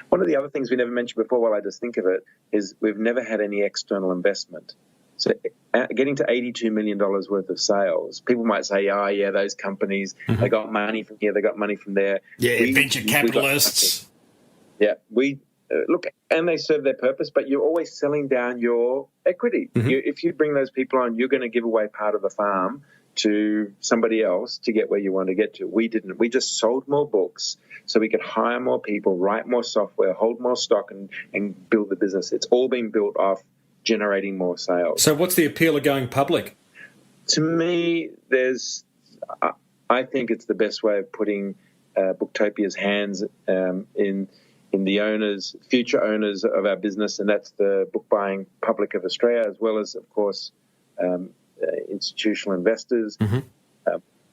Speaker 5: One of the other things we never mentioned before, while I just think of it, is we've never had any external investment. So getting to $82 million worth of sales, people might say, oh, yeah, those companies, they got money from here, they got money from there.
Speaker 1: Yeah, venture capitalists.
Speaker 5: Look, and they serve their purpose, but you're always selling down your equity. If you bring those people on, you're going to give away part of the farm to somebody else to get where you want to get to. We didn't. We just sold more books so we could hire more people, write more software, hold more stock, and build the business. It's all been built off generating more sales.
Speaker 1: So what's the appeal of going public?
Speaker 5: To me, I think it's the best way of putting Booktopia's hands in the future owners of our business, and that's the book buying public of Australia, as well as, of course, institutional investors.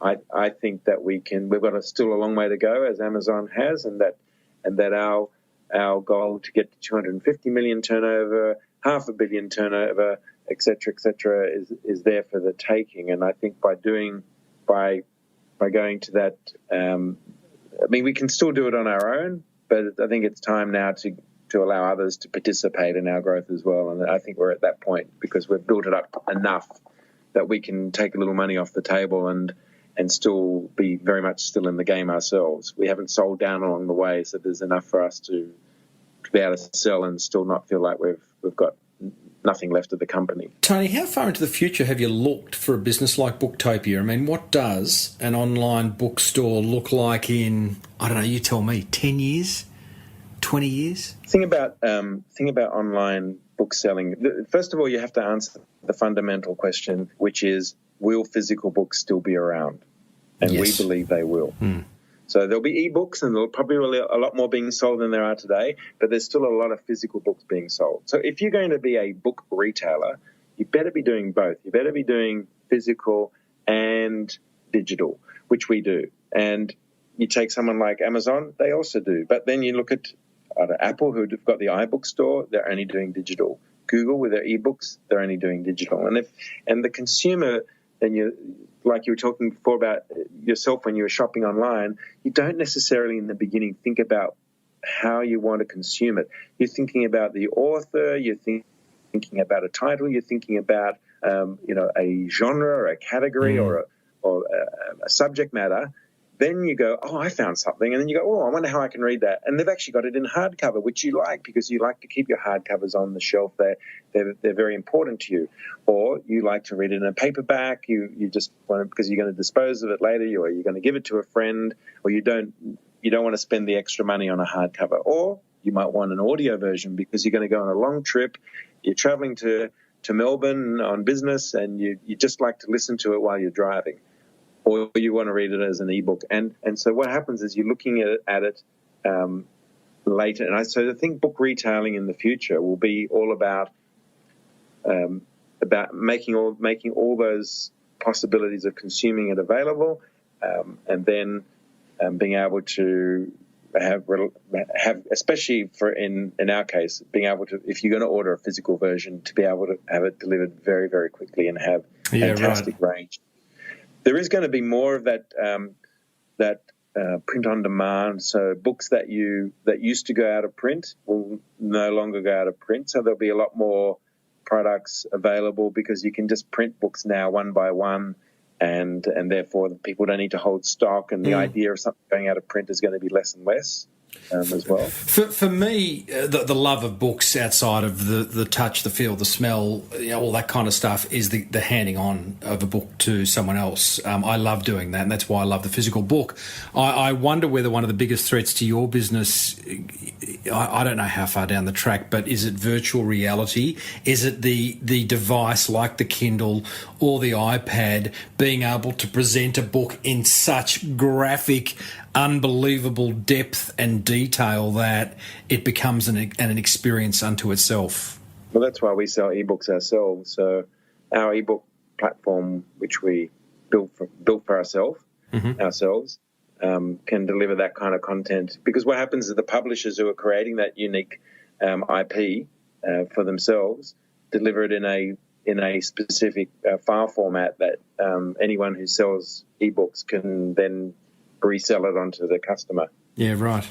Speaker 5: I think that we've got still a long way to go, as Amazon has, and that our our goal to get to 250 million turnover, $500 million turnover, et cetera, is there for the taking. And I think by going to that, we can still do it on our own, but I think it's time now to allow others to participate in our growth as well. And I think we're at that point because we've built it up enough that we can take a little money off the table and still be very much still in the game ourselves. We haven't sold down along the way, so there's enough for us to be able to sell and still not feel like we've got nothing left of the company.
Speaker 1: Tony, how far into the future have you looked for a business like Booktopia? I mean, what does an online bookstore look like in, I don't know, you tell me, 10 years, 20 years?
Speaker 5: Think about online book selling. First of all, you have to answer the fundamental question, which is, will physical books still be around? And
Speaker 1: yes.
Speaker 5: We believe they will. So there'll be ebooks, and there'll probably be a lot more being sold than there are today, but there's still a lot of physical books being sold. So if you're going to be a book retailer, you better be doing both. You better be doing physical and digital, which we do. And you take someone like Amazon, they also do. But then you look at Apple, who've got the iBook store, they're only doing digital. Google, with their ebooks, they're only doing digital. And the consumer, like you were talking before about yourself when you were shopping online, you don't necessarily in the beginning think about how you want to consume it. You're thinking about the author, you're thinking about a title, you're thinking about a genre or a category or a subject matter. Then you go, oh, I found something. And then you go, oh, I wonder how I can read that. And they've actually got it in hardcover, which you like because you like to keep your hardcovers on the shelf. They're very important to you. Or you like to read it in a paperback. You just want to, because you're going to dispose of it later, or you're going to give it to a friend, or you don't want to spend the extra money on a hardcover. Or you might want an audio version because you're going to go on a long trip. You're traveling to Melbourne on business, and you just like to listen to it while you're driving. Or you want to read it as an ebook. And so what happens is you're looking at it later. And so I think book retailing in the future will be all about making all those possibilities of consuming it available, and then being able to have, especially in our case, being able to, if you're going to order a physical version, to be able to have it delivered very, very quickly and have fantastic range. There is going to be more of that print on demand. So books that used to go out of print will no longer go out of print. So there'll be a lot more products available because you can just print books now one by one, and therefore people don't need to hold stock. And the idea of something going out of print is going to be less and less. As well.
Speaker 1: For me, the love of books outside of the touch, the feel, the smell, all that kind of stuff is the handing on of a book to someone else. I love doing that, and that's why I love the physical book. I wonder whether one of the biggest threats to your business, I don't know how far down the track, but is it virtual reality? Is it the device like the Kindle or the iPad being able to present a book in such graphic, unbelievable depth and detail that it becomes an experience unto itself?
Speaker 5: Well, that's why we sell ebooks ourselves. So our ebook platform, which we built for ourselves, can deliver that kind of content. Because what happens is the publishers who are creating that unique IP for themselves deliver it in a specific file format that anyone who sells ebooks can then resell it onto the customer.
Speaker 1: Yeah, right.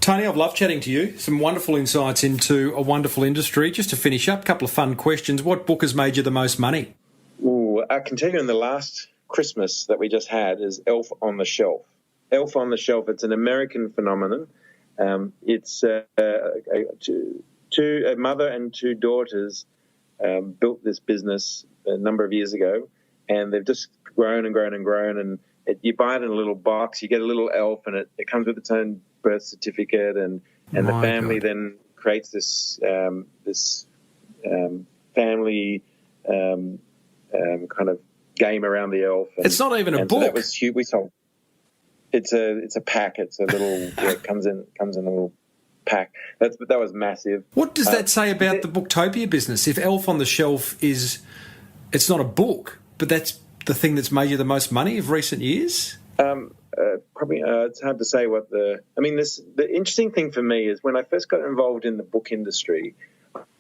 Speaker 1: Tony, I've loved chatting to you. Some wonderful insights into a wonderful industry. Just to finish up, a couple of fun questions. What book has made you the most money?
Speaker 5: Ooh, I can tell you in the last Christmas that we just had is Elf on the Shelf. Elf on the Shelf, it's an American phenomenon. It's a mother and two daughters built this business a number of years ago, and they've just grown and grown and grown, and you buy it in a little box, you get a little elf, and it comes with its own birth certificate, and the family then creates this family kind of game around the elf. And,
Speaker 1: it's not even a book.
Speaker 5: So that was huge. We sold. It's a pack. It's a little. It comes in a little pack. That was massive.
Speaker 1: What does that say about the Booktopia business? If Elf on the Shelf it's not a book, but that's the thing that's made you the most money of recent years?
Speaker 5: probably it's hard to say what the interesting thing for me is when I first got involved in the book industry,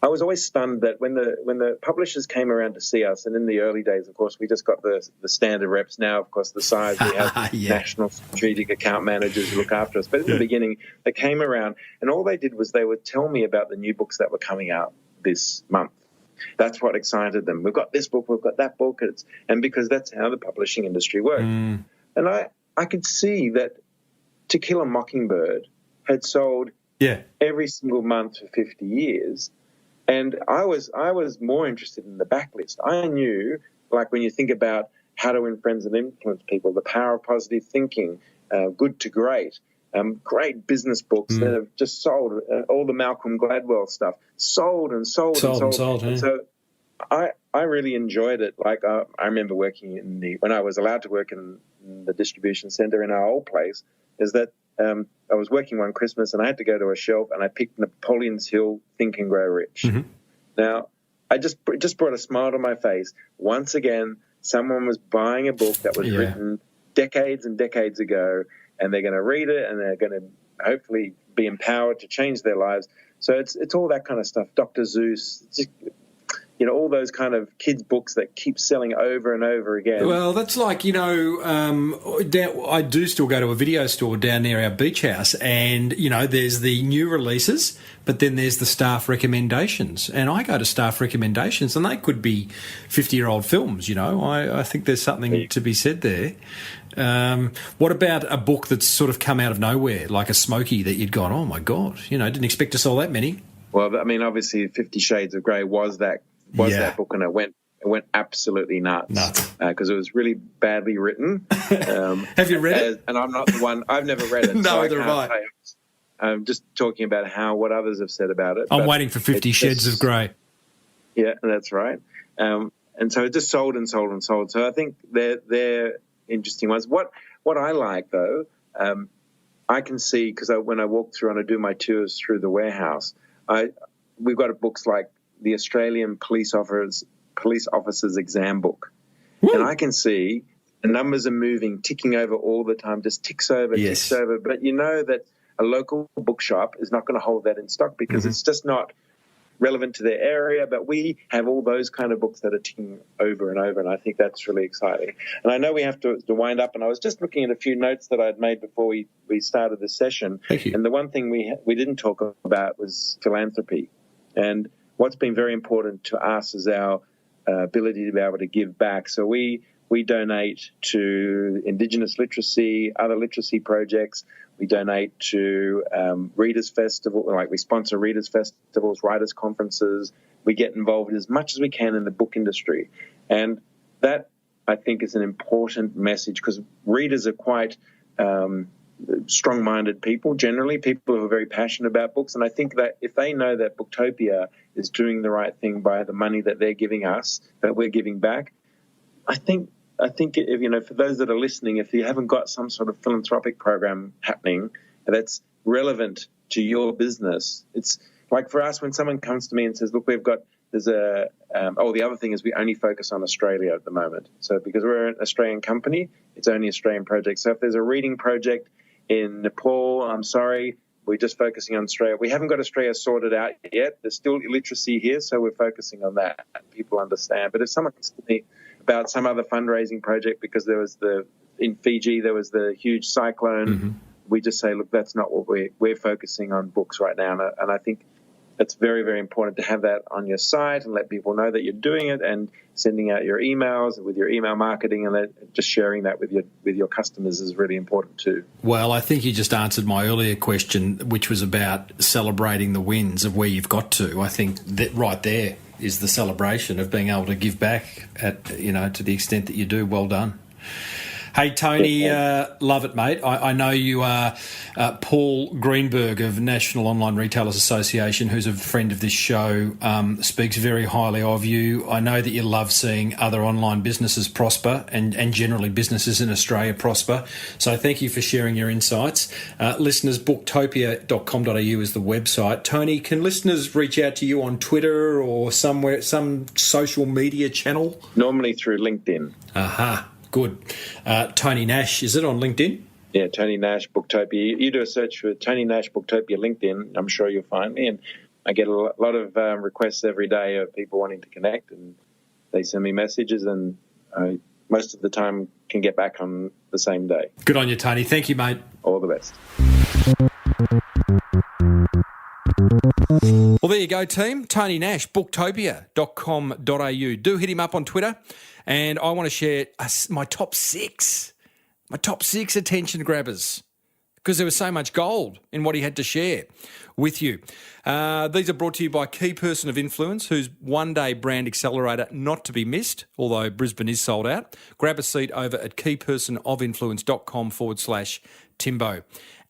Speaker 5: I was always stunned that when the publishers came around to see us, and in the early days, of course, we just got the standard reps. Now, of course, the size we have national strategic account managers who look after us. But in the beginning, they came around, and all they did was they would tell me about the new books that were coming out this month. That's what excited them. We've got this book, we've got that book, and because that's how the publishing industry works. And I could see that To Kill a Mockingbird had sold every single month for 50 years. And I was more interested in the backlist. I knew, like when you think about how to win friends and influence people, the power of positive thinking, Good to Great, great business books that have just sold, all the Malcolm Gladwell stuff, sold. And so I really enjoyed it. Like I remember working when I was allowed to work in the distribution centre in our old place, is that I was working one Christmas and I had to go to a shelf and I picked Napoleon's Hill, Think and Grow Rich. Now, I just brought a smile to my face. Once again, someone was buying a book that was written decades and decades ago, and they're going to read it and they're going to hopefully be empowered to change their lives. So it's all that kind of stuff. Dr. Seuss, just, all those kind of kids' books that keep selling over and over again.
Speaker 1: Well, that's like, I do still go to a video store down near our beach house, and, there's the new releases, but then there's the staff recommendations. And I go to staff recommendations, and they could be 50-year-old films, I think there's something to be said there. What about a book that's sort of come out of nowhere, like a Smoky that you'd gone, oh, my God, didn't expect to sell that many?
Speaker 5: Well, I mean, obviously 50 Shades of Grey was that book, and it went absolutely nuts because it was really badly written.
Speaker 1: Have you read it?
Speaker 5: And I'm not the one. I've never read it.
Speaker 1: No, neither have I.
Speaker 5: I'm just talking about what others have said about it.
Speaker 1: I'm waiting for 50 Shades of Grey.
Speaker 5: Yeah, that's right. And so it just sold and sold and sold. So I think they're interesting ones. What I like though, I can see because when I walk through and I do my tours through the warehouse, we've got books like the Australian Police Officers Exam Book. Woo. And I can see the numbers are moving, ticking over all the time, just ticks over. But you know that a local bookshop is not going to hold that in stock because it's just not relevant to their area. But we have all those kind of books that are ticking over and over, and I think that's really exciting. And I know we have to wind up, and I was just looking at a few notes that I'd made before we started this session.
Speaker 1: Thank you.
Speaker 5: And the one thing we didn't talk about was philanthropy. And what's been very important to us is our ability to be able to give back. So we donate to Indigenous literacy, other literacy projects. We donate to Readers Festival, like we sponsor Readers Festivals, Writers Conferences. We get involved as much as we can in the book industry. And that, I think, is an important message because readers are quite strong-minded people, generally, people who are very passionate about books. And I think that if they know that Booktopia is doing the right thing by the money that they're giving us, that we're giving back, I think if, for those that are listening, if you haven't got some sort of philanthropic program happening that's relevant to your business, it's like for us when someone comes to me and says, look, the other thing is we only focus on Australia at the moment. So because we're an Australian company, it's only Australian projects. So if there's a reading project in Nepal, I'm sorry, we're just focusing on Australia. We haven't got Australia sorted out yet. There's still illiteracy here, so we're focusing on that. People understand. But if someone comes to me about some other fundraising project because in Fiji there was the huge cyclone, we just say, look, that's not what we're focusing on books right now. And I think it's very, very important to have that on your site and let people know that you're doing it and sending out your emails with your email marketing and just sharing that with your customers is really important too.
Speaker 1: Well, I think you just answered my earlier question, which was about celebrating the wins of where you've got to. I think that right there is the celebration of being able to give back to the extent that you do. Well done. Hey, Tony, love it, mate. I know you are Paul Greenberg of National Online Retailers Association, who's a friend of this show, speaks very highly of you. I know that you love seeing other online businesses prosper and generally businesses in Australia prosper. So thank you for sharing your insights. Listeners, booktopia.com.au is the website. Tony, can listeners reach out to you on Twitter or somewhere, some social media channel?
Speaker 5: Normally through LinkedIn.
Speaker 1: Aha. Good. Tony Nash, is it on LinkedIn?
Speaker 5: Yeah, Tony Nash, Booktopia. You do a search for Tony Nash, Booktopia, LinkedIn. I'm sure you'll find me. And I get a lot of requests every day of people wanting to connect, and they send me messages, and I most of the time can get back on the same day.
Speaker 1: Good on you, Tony. Thank you, mate.
Speaker 5: All the best.
Speaker 1: Well, there you go, team. Tony Nash, booktopia.com.au. Do hit him up on Twitter. And I want to share my top six attention grabbers, because there was so much gold in what he had to share with you. These are brought to you by Key Person of Influence, whose one-day brand accelerator not to be missed, although Brisbane is sold out. Grab a seat over at keypersonofinfluence.com/Timbo.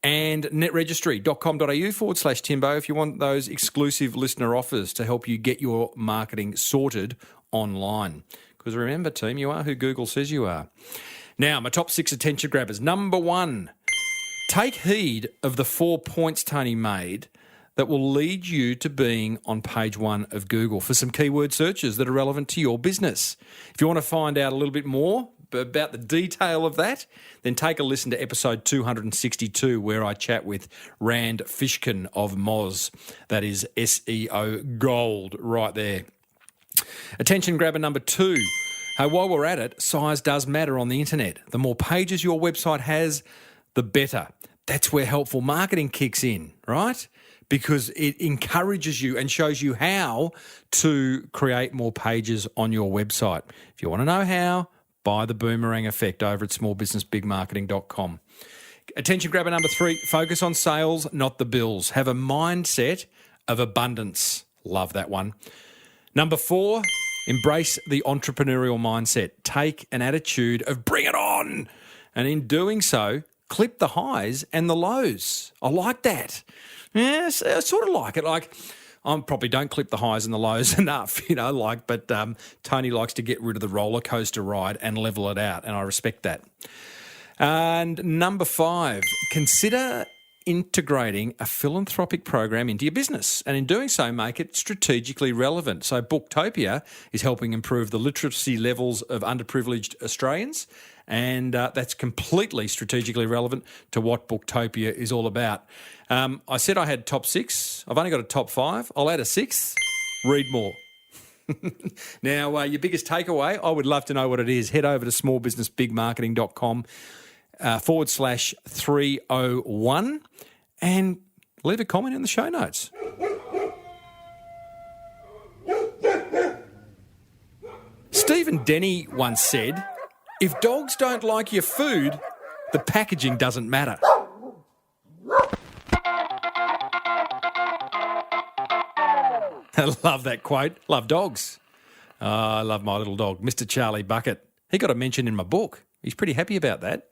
Speaker 1: And netregistry.com.au/Timbo if you want those exclusive listener offers to help you get your marketing sorted online. Because remember, team, you are who Google says you are. Now, my top six attention grabbers. Number one, take heed of the 4 points Tony made that will lead you to being on page one of Google for some keyword searches that are relevant to your business. If you want to find out a little bit more about the detail of that, then take a listen to episode 262, where I chat with Rand Fishkin of Moz. That is SEO gold right there. Attention grabber number two. While we're at it, size does matter on the internet. The more pages your website has, the better. That's where helpful marketing kicks in, right? Because it encourages you and shows you how to create more pages on your website. If you want to know how, buy the Boomerang Effect over at smallbusinessbigmarketing.com. Attention grabber number three, focus on sales, not the bills. Have a mindset of abundance. Love that one. Number four, embrace the entrepreneurial mindset. Take an attitude of bring it on. And in doing so, clip the highs and the lows. I like that. Yes, I sort of like it. Like, I probably don't clip the highs and the lows enough, but Tony likes to get rid of the roller coaster ride and level it out, and I respect that. And number five, consider integrating a philanthropic program into your business, and in doing so, make it strategically relevant. So Booktopia is helping improve the literacy levels of underprivileged Australians, and that's completely strategically relevant to what Booktopia is all about. I said I had top six. I've only got a top five. I'll add a sixth. Read more. Now, your biggest takeaway, I would love to know what it is. Head over to smallbusinessbigmarketing.com /301 and leave a comment in the show notes. Stephen Denny once said, if dogs don't like your food, the packaging doesn't matter. I love that quote. Love dogs. I love my little dog, Mr. Charlie Bucket. He got a mention in my book. He's pretty happy about that.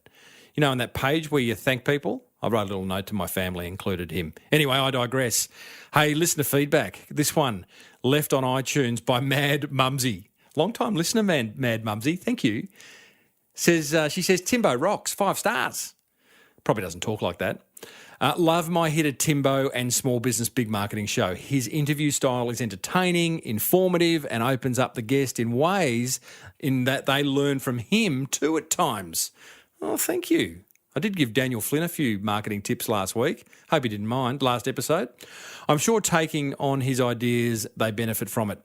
Speaker 1: You know, on that page where you thank people, I wrote a little note to my family, included him. Anyway, I digress. Hey, listener feedback. This one, left on iTunes by Mad Mumsy. Long-time listener, Mad Mumsy. Thank you. She says, Timbo rocks, 5 stars. Probably doesn't talk like that. Love my hit at Timbo and Small Business Big Marketing Show. His interview style is entertaining, informative, and opens up the guest in ways in that they learn from him too at times. Oh, thank you. I did give Daniel Flynn a few marketing tips last week. Hope he didn't mind, last episode. I'm sure taking on his ideas, they benefit from it.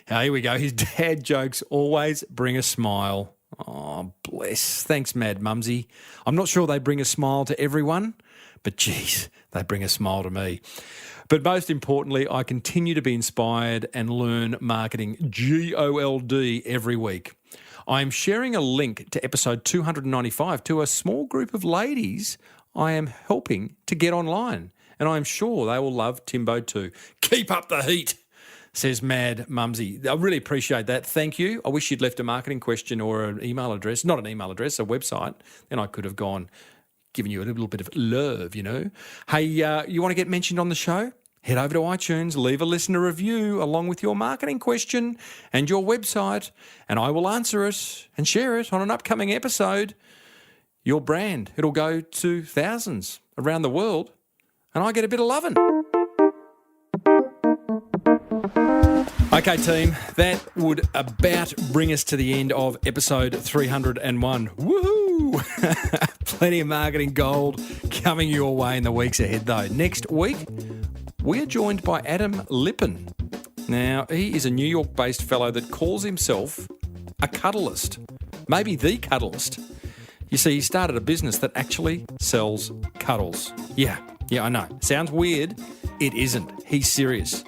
Speaker 1: Here we go. His dad jokes always bring a smile. Oh, bless. Thanks, Mad Mumsy. I'm not sure they bring a smile to everyone, but geez, they bring a smile to me. But most importantly, I continue to be inspired and learn marketing GOLD every week. I am sharing a link to episode 295 to a small group of ladies I am helping to get online, and I'm sure they will love Timbo too. Keep up the heat, says Mad Mumsy. I really appreciate that. Thank you. I wish you'd left a marketing question or an email address, not an email address, a website. Then I could have given you a little bit of love, Hey, you want to get mentioned on the show? Head over to iTunes, leave a listener review along with your marketing question and your website, and I will answer it and share it on an upcoming episode. Your brand, it'll go to thousands around the world, and I get a bit of loving. Okay, team, that would about bring us to the end of episode 301. Woohoo! Woo! Plenty of marketing gold coming your way in the weeks ahead, though. Next week, we are joined by Adam Lippin. Now, he is a New York-based fellow that calls himself a cuddlist. Maybe the cuddlist. You see, he started a business that actually sells cuddles. Yeah, I know. Sounds weird. It isn't. He's serious.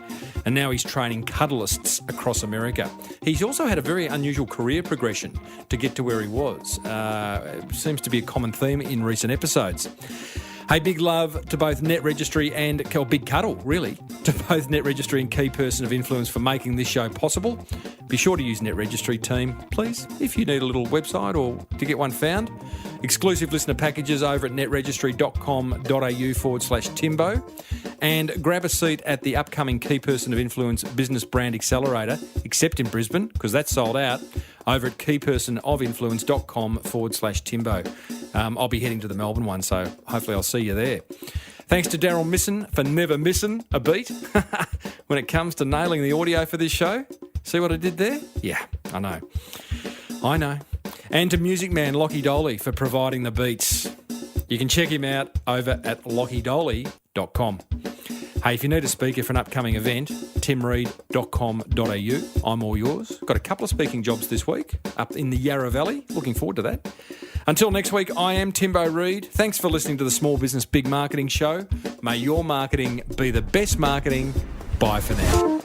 Speaker 1: And now he's training cuddlists across America. He's also had a very unusual career progression to get to where he was. It seems to be a common theme in recent episodes. Hey, big love to both Net Registry and, big cuddle, really, to both Net Registry and Key Person of Influence for making this show possible. Be sure to use Net Registry team, please, if you need a little website or to get one found. Exclusive listener packages over at netregistry.com.au/Timbo. And grab a seat at the upcoming Key Person of Influence Business Brand Accelerator, except in Brisbane, because that's sold out, over at keypersonofinfluence.com/Timbo. I'll be heading to the Melbourne one, so hopefully I'll see you there. Thanks to Daryl Misson for never missing a beat when it comes to nailing the audio for this show. See what I did there? Yeah, I know. And to Music Man Lockie Doley for providing the beats. You can check him out over at lockiedoley.com. Hey, if you need a speaker for an upcoming event, timreid.com.au. I'm all yours. Got a couple of speaking jobs this week up in the Yarra Valley. Looking forward to that. Until next week, I am Timbo Reid. Thanks for listening to the Small Business Big Marketing Show. May your marketing be the best marketing. Bye for now.